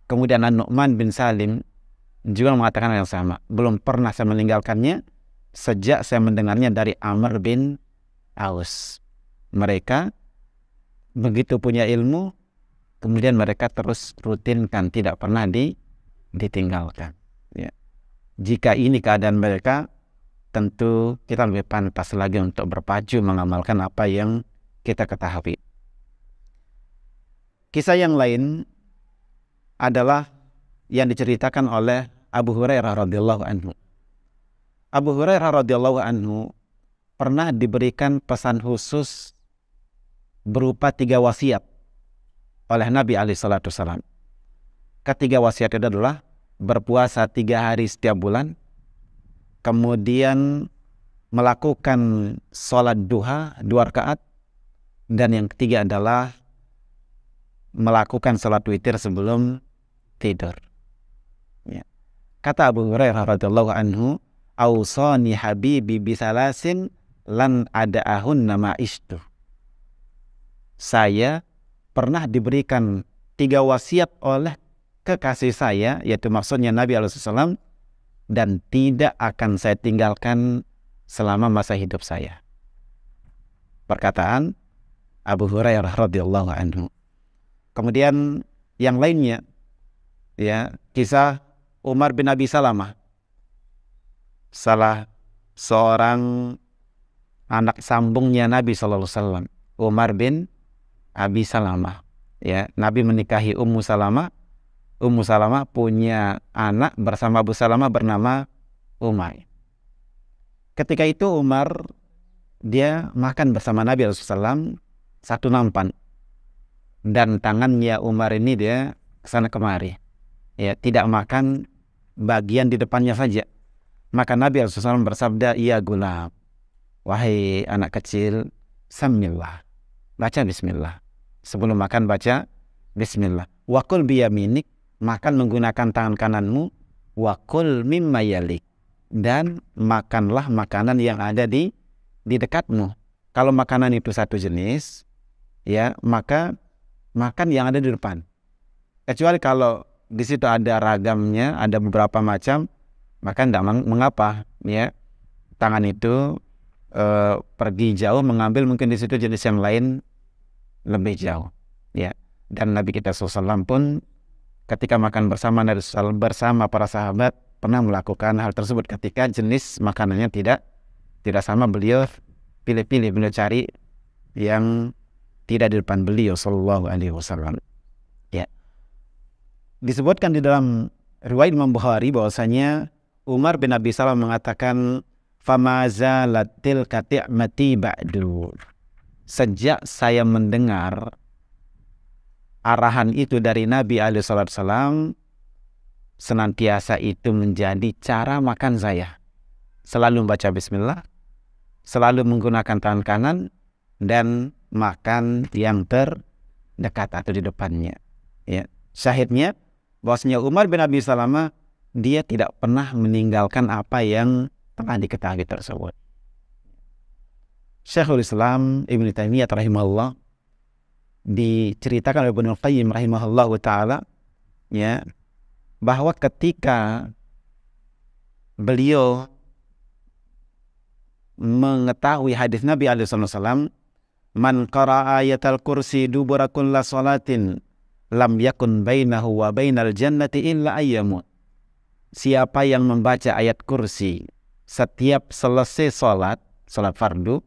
Kemudian An-Nu'man bin Salim juga mengatakan hal yang sama. Belum pernah saya meninggalkannya sejak saya mendengarnya dari Amr bin Aus. Mereka begitu punya ilmu, kemudian mereka terus rutinkan, tidak pernah ditinggalkan. Ya. Jika ini keadaan mereka, tentu kita lebih pantas lagi untuk berpacu mengamalkan apa yang kita ketahui. Kisah yang lain adalah yang diceritakan oleh Abu Hurairah radhiyallahu anhu. Abu Hurairah radhiyallahu anhu pernah diberikan pesan khusus berupa 3 wasiat oleh Nabi alaihi salatu wasallam. Ketiga wasiat itu adalah berpuasa 3 hari setiap bulan, kemudian melakukan sholat duha 2 rakaat, dan yang ketiga adalah melakukan sholat witir sebelum tidur. Ya. Kata Abu Hurairah radhiyallahu anhu, "Ausani habibi bisalasin lan ada'ahunna ma'ishtu." Saya pernah diberikan 3 wasiat oleh kekasih saya, yaitu maksudnya Nabi SAW, dan tidak akan saya tinggalkan selama masa hidup saya. Perkataan Abu Hurairah radhiyallahu anhu. Kemudian yang lainnya, ya, kisah Umar bin Abi Salamah, salah seorang anak sambungnya Nabi SAW, Umar bin Abi Salamah. Ya, Nabi menikahi Ummu Salamah. Ummu Salamah punya anak bersama Abu Salamah bernama Umar. Ketika itu Umar dia makan bersama Nabi SAW satu nampan, dan tangannya Umar ini dia kesana kemari, ya, tidak makan bagian di depannya saja. Maka Nabi SAW bersabda, "Ya gulam, wahai anak kecil, samillah, baca bismillah. Sebelum makan baca bismillah. Wakul biyaminik, makan menggunakan tangan kananmu. Wakul mimma yalik, dan makanlah makanan yang ada di dekatmu. Kalau makanan itu satu jenis, ya, maka makan yang ada di depan. Kecuali kalau di situ ada ragamnya, ada beberapa macam, maka tidak mengapa, ya. Tangan itu pergi jauh mengambil mungkin di situ jenis yang lain lebih jauh, ya. Dan Nabi kita SAW pun ketika makan bersama Nabi SAW bersama para sahabat pernah melakukan hal tersebut. Ketika jenis makanannya tidak sama, beliau pilih-pilih, beliau cari yang tidak di depan beliau Sallallahu Alaihi Wasallam. Ya, disebutkan di dalam riwayat Imam Bukhari bahwasanya Umar bin Abi Salam mengatakan, "Famazalatil kati'mati ba'du." Sejak saya mendengar arahan itu dari Nabi alaihi wasallam, senantiasa itu menjadi cara makan saya. Selalu membaca bismillah, selalu menggunakan tangan kanan, dan makan yang terdekat atau di depannya. Ya. Syahidnya bahwasanya Umar bin Abi Salamah dia tidak pernah meninggalkan apa yang telah diketahui tersebut. Syekhul Islam Ibnu Taimiyah rahimahullah diceritakan oleh Ibnu Qayyim rahimahullah taala, ya, bahwa ketika beliau mengetahui hadis Nabi alaihi wasallam, "Man qara'a ayatal kursi dubura kulli salatin lam yakun bainahu wa bainal jannati illa ayyamut." Siapa yang membaca ayat kursi setiap selesai salat fardu,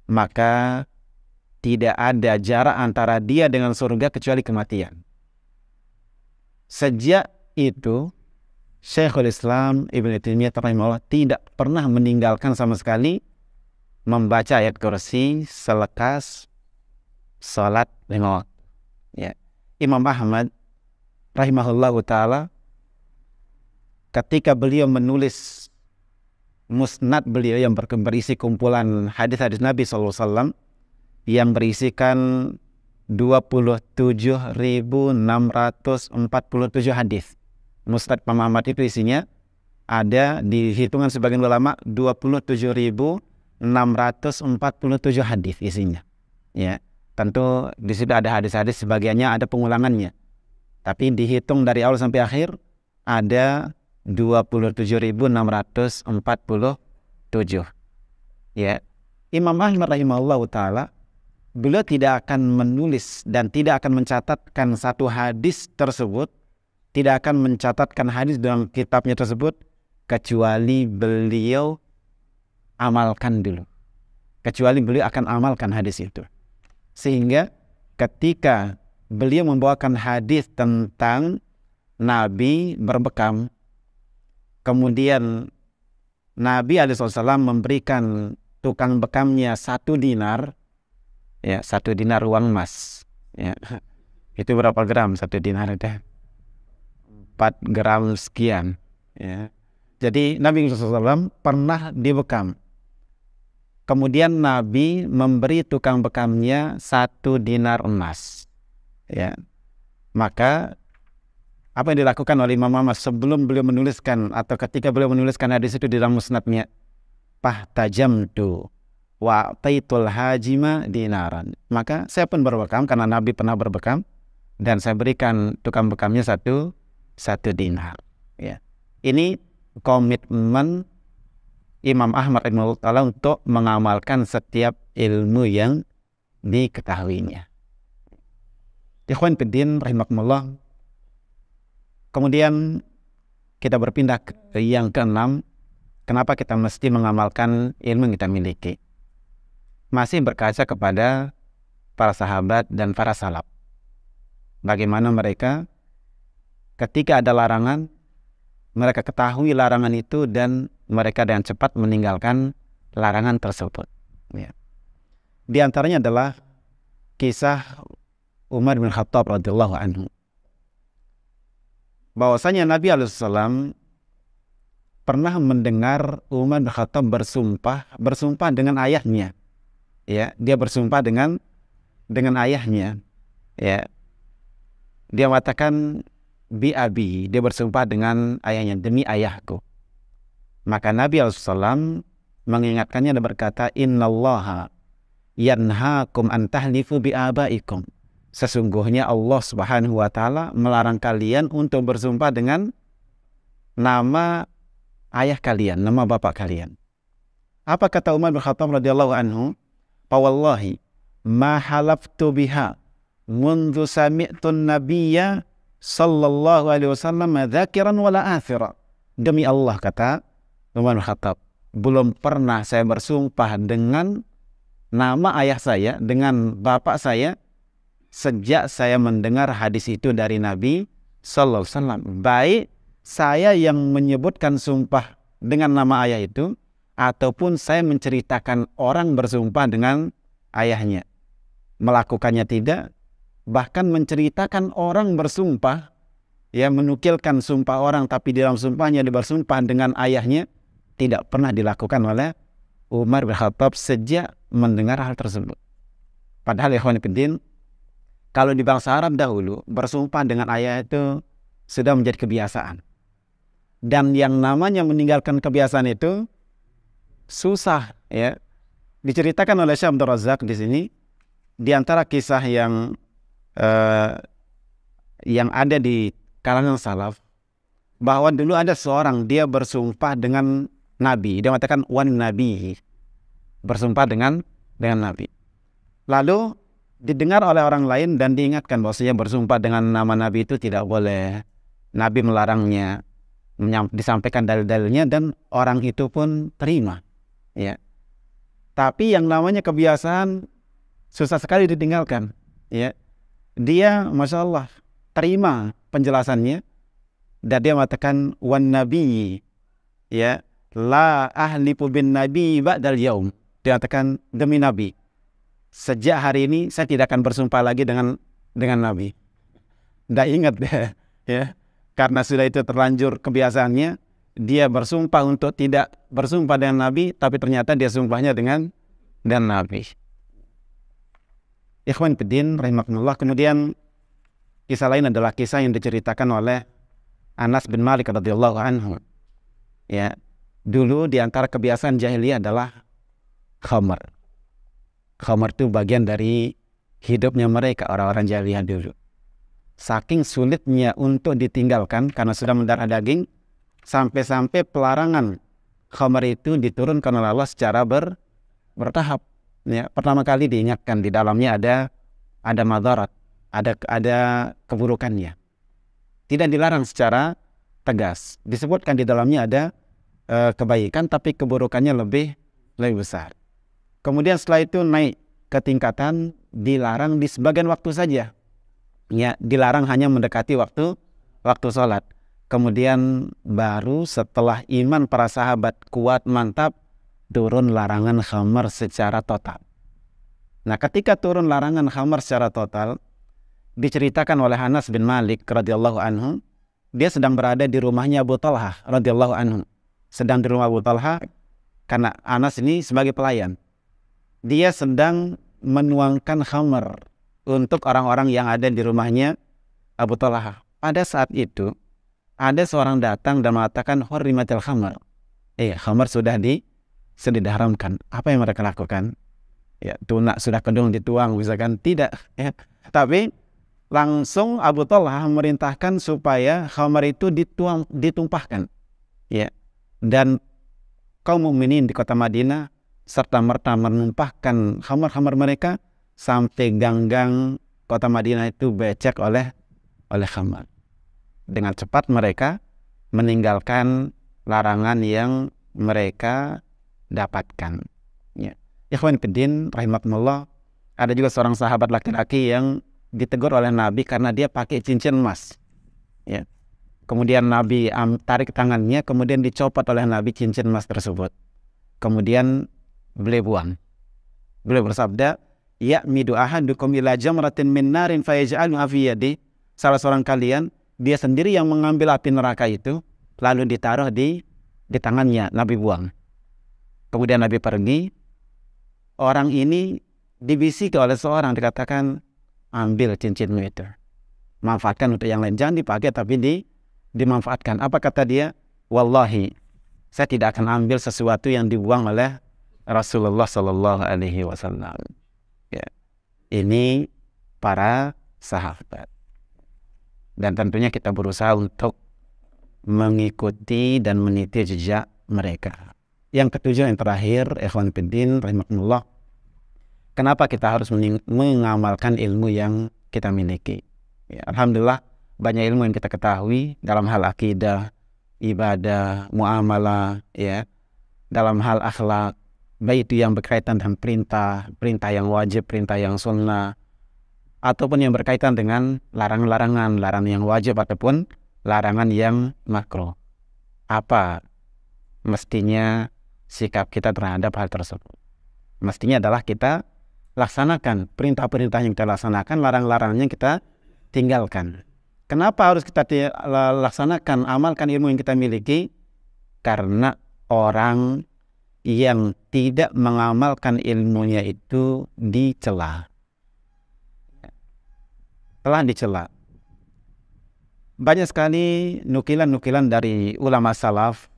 maka tidak ada jarak antara dia dengan surga kecuali kematian. Sejak itu Syekhul Islam Ibnu Taimiyah rahimahullah tidak pernah meninggalkan sama sekali membaca ayat kursi selekas salat 5 waktu. Ya. Imam Ahmad rahimahullahu taala ketika beliau menulis musnad beliau yang berisi kumpulan hadis-hadis Nabi SAW yang berisikan 27.647 hadis. Musnad Imam Ahmad itu isinya ada di hitungan sebagian ulama 27.647 hadis isinya. Ya, tentu di situ ada hadis-hadis sebagiannya ada pengulangannya. Tapi dihitung dari awal sampai akhir ada 27.647. Ya. Imam Ahmad rahimahullah taala beliau tidak akan menulis dan tidak akan mencatatkan satu hadis tersebut, tidak akan mencatatkan hadis dalam kitabnya tersebut kecuali beliau amalkan dulu. Kecuali beliau akan amalkan hadis itu. Sehingga ketika beliau membawakan hadis tentang Nabi berbekam, kemudian Nabi SAW memberikan tukang bekamnya 1 dinar, ya, 1 dinar uang emas, ya. Itu berapa gram 1 dinar itu? 4 gram sekian, ya. Jadi Nabi SAW pernah dibekam. Kemudian Nabi memberi tukang bekamnya 1 dinar emas, ya. Maka apa yang dilakukan oleh Imam Ahmad sebelum beliau menuliskan atau ketika beliau menuliskan hadis itu di dalam musnadnya, "Fahtajamtu wa taitul hajima dinaran." Maka saya pun berbekam karena Nabi pernah berbekam dan saya berikan tukang bekamnya 1 dinar. Ya. Ini komitmen Imam Ahmad rahimahullah untuk mengamalkan setiap ilmu yang diketahuinya. Ikhwan fiddin rahimakumullah. Kemudian kita berpindah ke yang ke-6. Kenapa kita mesti mengamalkan ilmu yang kita miliki? Masih berkaca kepada para sahabat dan para salaf. Bagaimana mereka ketika ada larangan, mereka ketahui larangan itu dan mereka dengan cepat meninggalkan larangan tersebut. Ya. Di antaranya adalah kisah Umar bin Khattab radhiyallahu anhu. Bahwasanya Nabi alaihissalam pernah mendengar Umar bin Khattab bersumpah dengan ayahnya. Ya, dia bersumpah dengan ayahnya. Ya. Dia mengatakan bi abi, dia bersumpah dengan ayahnya, demi ayahku. Maka Nabi alaihissalam mengingatkannya dan berkata, innallaha yanhaakum an tahlifu bi abaikum. Sesungguhnya Allah Subhanahu wa taala melarang kalian untuk bersumpah dengan nama ayah kalian, nama bapak kalian. Apa kata Umar bin Khattab radhiyallahu anhu? Fa wallahi ma halaftu biha mundu sami'tun nabiyya sallallahu alaihi wasallam dzakiran wala athira. Demi Allah, kata Umar bin Khattab, belum pernah saya bersumpah dengan nama ayah saya, dengan bapak saya, sejak saya mendengar hadis itu dari Nabi sallallahu alaihi wasallam. Baik saya yang menyebutkan sumpah dengan nama ayah itu, ataupun saya menceritakan orang bersumpah dengan ayahnya. Melakukannya tidak, bahkan menceritakan orang bersumpah, ya, menukilkan sumpah orang tapi di dalam sumpahnya dia bersumpah dengan ayahnya, tidak pernah dilakukan oleh Umar bin Khattab sejak mendengar hal tersebut. Padahal ikhwan fillah, kalau di bangsa Arab dahulu bersumpah dengan ayah itu sudah menjadi kebiasaan. Dan yang namanya meninggalkan kebiasaan itu susah, ya. Diceritakan oleh Syekh Abdul Razak di sini, di antara kisah yang ada di kalangan salaf, bahwa dulu ada seorang dia bersumpah dengan Nabi, dia mengatakan wan Nabi, bersumpah dengan Nabi. Lalu didengar oleh orang lain dan diingatkan bahwasanya bersumpah dengan nama Nabi itu tidak boleh. Nabi melarangnya, disampaikan dalil-dalilnya dan orang itu pun terima, ya. Tapi yang namanya kebiasaan susah sekali ditinggalkan, ya. Dia Masya Allah terima penjelasannya dan dia mengatakan wan Nabi, ya, la ahlifu bin Nabi ba'dal yaum. Dia mengatakan demi Nabi, sejak hari ini saya tidak akan bersumpah lagi dengan Nabi. Tidak ingat deh, ya, karena sudah itu terlanjur kebiasaannya. Dia bersumpah untuk tidak bersumpah dengan Nabi, tapi ternyata dia sumpahnya dengan Nabi. Ikhwan fillah rahimakumullah. Kemudian kisah lain adalah kisah yang diceritakan oleh Anas bin Malik radhiyallahu anhu. Ya, dulu di antara kebiasaan jahiliyah adalah khamar. Khamar itu bagian dari hidupnya mereka, orang-orang jahiliyah dulu. Saking sulitnya untuk ditinggalkan karena sudah mendarah daging, sampai-sampai pelarangan khamar itu diturunkan oleh Allah secara bertahap. Ya, pertama kali diingatkan di dalamnya ada madarat, ada keburukannya. Tidak dilarang secara tegas. Disebutkan di dalamnya ada kebaikan, tapi keburukannya lebih besar. Kemudian setelah itu naik ke tingkatan dilarang di sebagian waktu saja. Ya, dilarang hanya mendekati waktu sholat. Kemudian baru setelah iman para sahabat kuat mantap, turun larangan khamar secara total. Nah, ketika turun larangan khamar secara total, diceritakan oleh Anas bin Malik radhiyallahu anhu, dia sedang berada di rumahnya Abu Talha radhiyallahu anhu. Sedang di rumah Abu Talha, karena Anas ini sebagai pelayan. Dia sedang menuangkan khamar untuk orang-orang yang ada di rumahnya Abu Talha. Pada saat itu ada seorang datang dan mengatakan hurrimatil khamar. Khamar sudah diharamkan. Apa yang mereka lakukan? Ya, tunak sudah kedung dituang, misalkan tidak, ya. Tapi langsung Abu Talha memerintahkan supaya khamar itu ditumpahkan, ya. Dan kaum mukminin di kota Madinah serta merta menumpahkan khamar-khamar mereka sampai gang-gang kota Madinah itu becek oleh khamar. Dengan cepat mereka meninggalkan larangan yang mereka dapatkan. Ya. Ikhwan fillah rahimakumullah, ada juga seorang sahabat laki-laki yang ditegur oleh Nabi karena dia pakai cincin emas. Ya. Kemudian Nabi tarik tangannya, kemudian dicopot oleh Nabi cincin emas tersebut. Kemudian beliau buang. Beliau bersabda, "Ya'midu ahadukum ila jamratin min narin fayaj'aluha fi yadi." Salah seorang kalian, dia sendiri yang mengambil api neraka itu, lalu ditaruh di tangannya, Nabi buang. Kemudian Nabi pergi. Orang ini dibisiki oleh seorang, dikatakan, ambil cincinmu itu, manfaatkan untuk yang lain, jangan dipakai tapi dimanfaatkan. Apa kata dia? Wallahi, saya tidak akan ambil sesuatu yang dibuang oleh Rasulullah Sallallahu Alaihi Wasallam. Ya. Ini para sahabat, dan tentunya kita berusaha untuk mengikuti dan meniti jejak mereka. Yang ketujuh, yang terakhir, ikhwan fillah rahimakumullah, kenapa kita harus mengamalkan ilmu yang kita miliki? Ya, alhamdulillah banyak ilmu yang kita ketahui dalam hal akidah, ibadah, muamalah, ya, dalam hal akhlak, baik itu yang berkaitan dengan perintah yang wajib, perintah yang sunnah, ataupun yang berkaitan dengan larangan-larangan, larangan yang wajib ataupun larangan yang makruh. Apa mestinya sikap kita terhadap hal tersebut? Mestinya adalah kita laksanakan perintah-perintah yang kita laksanakan, larang-larangnya kita tinggalkan. Kenapa harus kita laksanakan, amalkan ilmu yang kita miliki? Karena orang yang tidak mengamalkan ilmunya itu dicela. Telah dicela. Banyak sekali nukilan-nukilan dari ulama salaf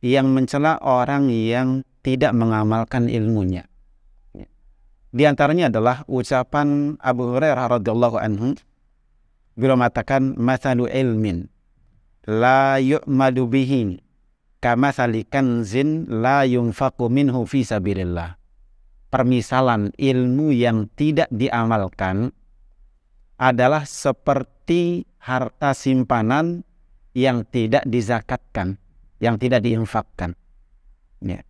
yang mencela orang yang tidak mengamalkan ilmunya. Di antaranya adalah ucapan Abu Hurairah radhiyallahu anhu, beliau mengatakan, "Mathalu ilmin la yu'madu bihi kamathali kanzin la yunfaqu minhu fi sabilillah." Permisalan ilmu yang tidak diamalkan adalah seperti harta simpanan yang tidak dizakatkan, yang tidak diinfakkan. Ya.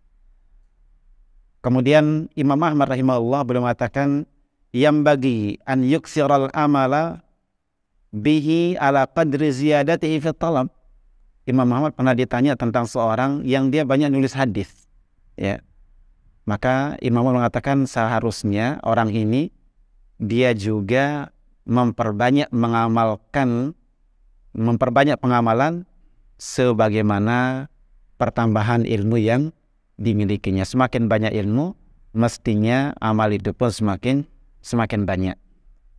Kemudian Imam Ahmad rahimahullah beliau mengatakan, yang bagi an yuksiral amala bihi ala qadri ziyadatihi fi talab. Imam Ahmad pernah ditanya tentang seorang yang dia banyak nulis hadis. Ya. Maka Imam Ahmad mengatakan seharusnya orang ini dia juga memperbanyak pengamalan sebagaimana pertambahan ilmu yang dimilikinya. Semakin banyak ilmu, mestinya amal itu pun semakin banyak.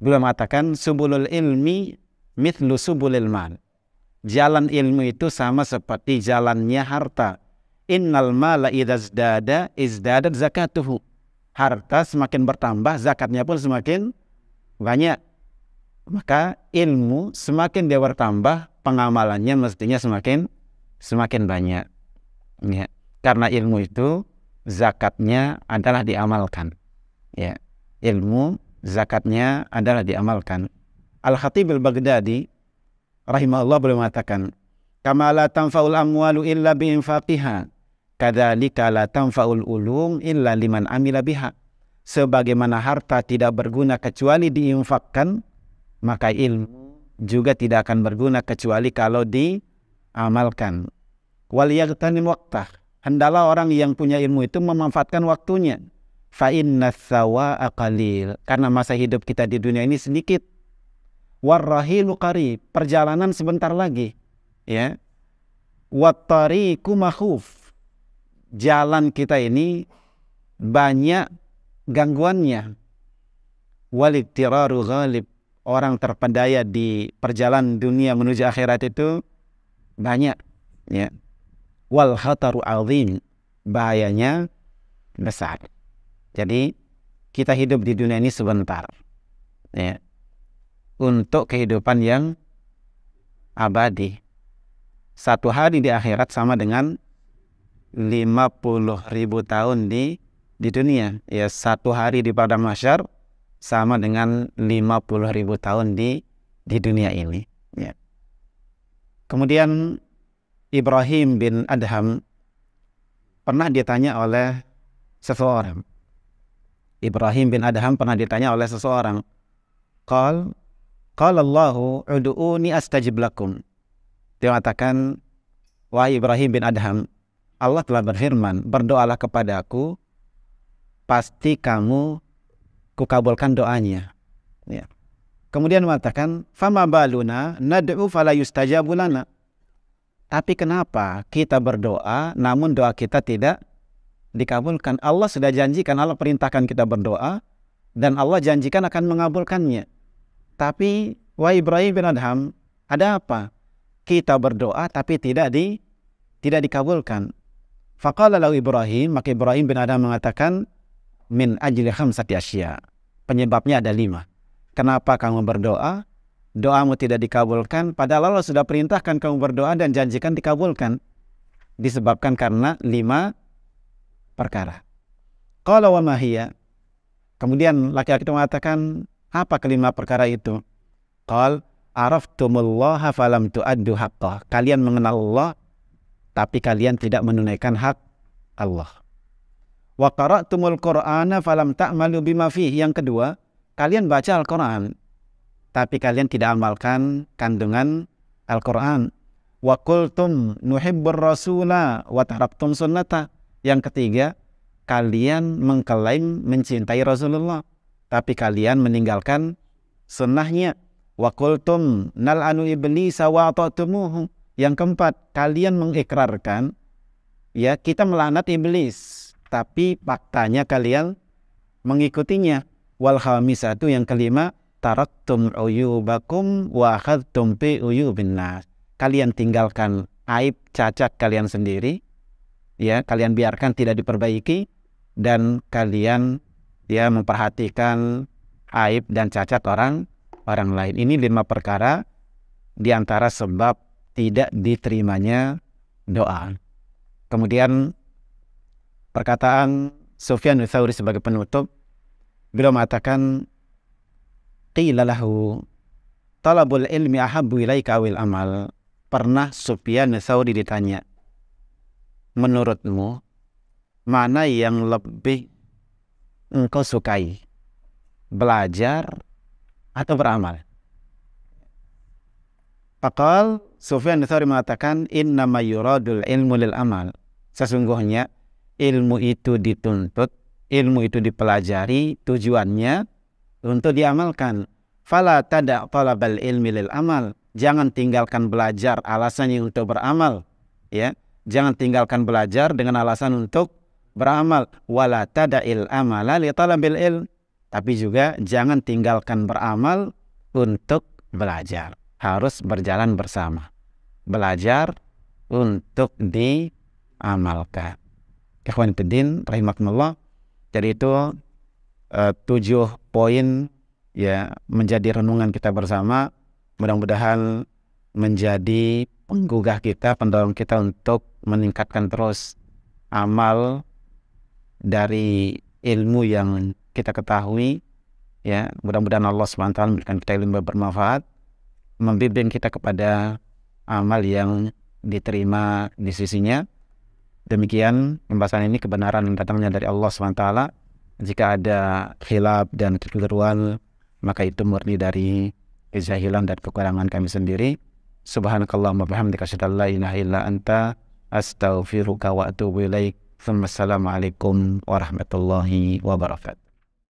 Beliau mengatakan, subulul ilmi mithlu subulil mal. Jalan ilmu itu sama seperti jalannya harta. Innal mala idza izdadat zakatuhu. Harta semakin bertambah, zakatnya pun semakin banyak. Maka ilmu semakin dia bertambah, pengamalannya mestinya semakin banyak. Ya. Karena ilmu itu zakatnya adalah diamalkan. Ya. Ilmu zakatnya adalah diamalkan. Al-Khatib al-Baghdadi rahimahullah beliau mengatakan, "Kama la tanfa'ul amwalu illa biinfaqiha, kadzalika la tanfa'ul ulum illa liman amila biha." Sebagaimana harta tidak berguna kecuali diinfakkan, maka ilmu juga tidak akan berguna kecuali kalau diamalkan. Wal yaghtanim waqtah. Hendaklah orang yang punya ilmu itu memanfaatkan waktunya. Fa inna tsawa'a qalil. Karena masa hidup kita di dunia ini sedikit. Warrahilu qarib. Perjalanan sebentar lagi. Ya. Wattariqu makhuf. Jalan kita ini banyak gangguannya. Walittiraru ghalib. Orang terpedaya di perjalanan dunia menuju akhirat itu banyak. Ya. Wal khataru azim. Bahayanya besar. Jadi kita hidup di dunia ini sebentar. Ya. Untuk kehidupan yang abadi. Satu hari di akhirat sama dengan 50.000 tahun di dunia. Ya, satu hari di padang mahsyar sama dengan 50.000 tahun di dunia ini. Ya. Kemudian Ibrahim bin Adham pernah ditanya oleh seseorang. Ibrahim bin Adham pernah ditanya oleh seseorang. Qala Allahu ud'uni astajib lakum. Dia mengatakan, wahai Ibrahim bin Adham, Allah telah berfirman, berdoalah kepadaku, pasti kamu kukabulkan doanya. Ya. Kemudian mengatakan, fama baluna nad'u fala yustajabu lana. Tapi kenapa kita berdoa namun doa kita tidak dikabulkan? Allah sudah janjikan, Allah perintahkan kita berdoa dan Allah janjikan akan mengabulkannya. Tapi wahai Ibrahim bin Adham, ada apa? Kita berdoa tapi tidak dikabulkan. Faqala lahu Ibrahim, maka Ibrahim bin Adham mengatakan, min ajli khamsati asya. Penyebabnya ada 5. Kenapa kamu berdoa? Doamu tidak dikabulkan, padahal Allah sudah perintahkan kamu berdoa dan janjikan dikabulkan. Disebabkan karena 5 perkara. Qala wa ma hiya? Kemudian laki-laki itu mengatakan, apa kelima perkara itu? Qal araftumullaha falam tu'addu haqqah. Kalian mengenal Allah, tapi kalian tidak menunaikan hak Allah. Wa qara'tumul Qur'ana falam ta'malu bima fihi. Yang kedua, kalian baca Al-Quran, tapi kalian tidak amalkan kandungan Al-Quran. Wa qultum nuhibbur rasula wa taraktum sunnata. Yang ketiga, kalian mengklaim mencintai Rasulullah, tapi kalian meninggalkan sunnahnya. Wa qultum nal'anu iblisa wa ata'tumuhu. Yang keempat, kalian mengikrarkan, ya, kita melaknat iblis, tapi faktanya kalian mengikutinya. Wal khamisatu, yang kelima, taraktum uyubakum wa akhadtum bi uyubin nas. Kalian tinggalkan aib cacat kalian sendiri, ya, kalian biarkan tidak diperbaiki, dan kalian ya memperhatikan aib dan cacat orang lain. Ini 5 perkara di antara sebab tidak diterimanya doa. Kemudian perkataan Sufyan Ats-Tsauri sebagai penutup, beliau mengatakan, qila lahu talabul ilmi ahabbu ilaika awil amal. Pernah Sufyan Ats-Tsauri ditanya, menurutmu mana yang lebih engkau sukai, belajar atau beramal? Faqal Sufyan Ats-Tsauri mengatakan, innama yuradul ilmu lil amal. Sesungguhnya ilmu itu dituntut, ilmu itu dipelajari, tujuannya untuk diamalkan. Fala tada' talabal ilmi lil amal. Jangan tinggalkan belajar alasannya untuk beramal, ya. Jangan tinggalkan belajar dengan alasan untuk beramal. Wala tada'il amala li talabil ilm. Tapi juga jangan tinggalkan beramal untuk belajar. Harus berjalan bersama. Belajar untuk diamalkan. Ikhwan fillah rahimakumullah. Jadi itu 7 poin ya menjadi renungan kita bersama. Mudah-mudahan menjadi penggugah kita, pendorong kita untuk meningkatkan terus amal dari ilmu yang kita ketahui. Ya, mudah-mudahan Allah SWT memberikan kita ilmu bermanfaat, membimbing kita kepada amal yang diterima di sisinya. Demikian pembahasan ini, kebenaran yang datangnya dari Allah SWT. Jika ada khilaf dan kekeliruan, maka itu murni dari kejahilan dan kekurangan kami sendiri. Subhanakallahumma bihamdika asyhadu an la ilaha illa anta astaghfiruka wa atubu ilaik. Assalamualaikum warahmatullahi wabarakatuh.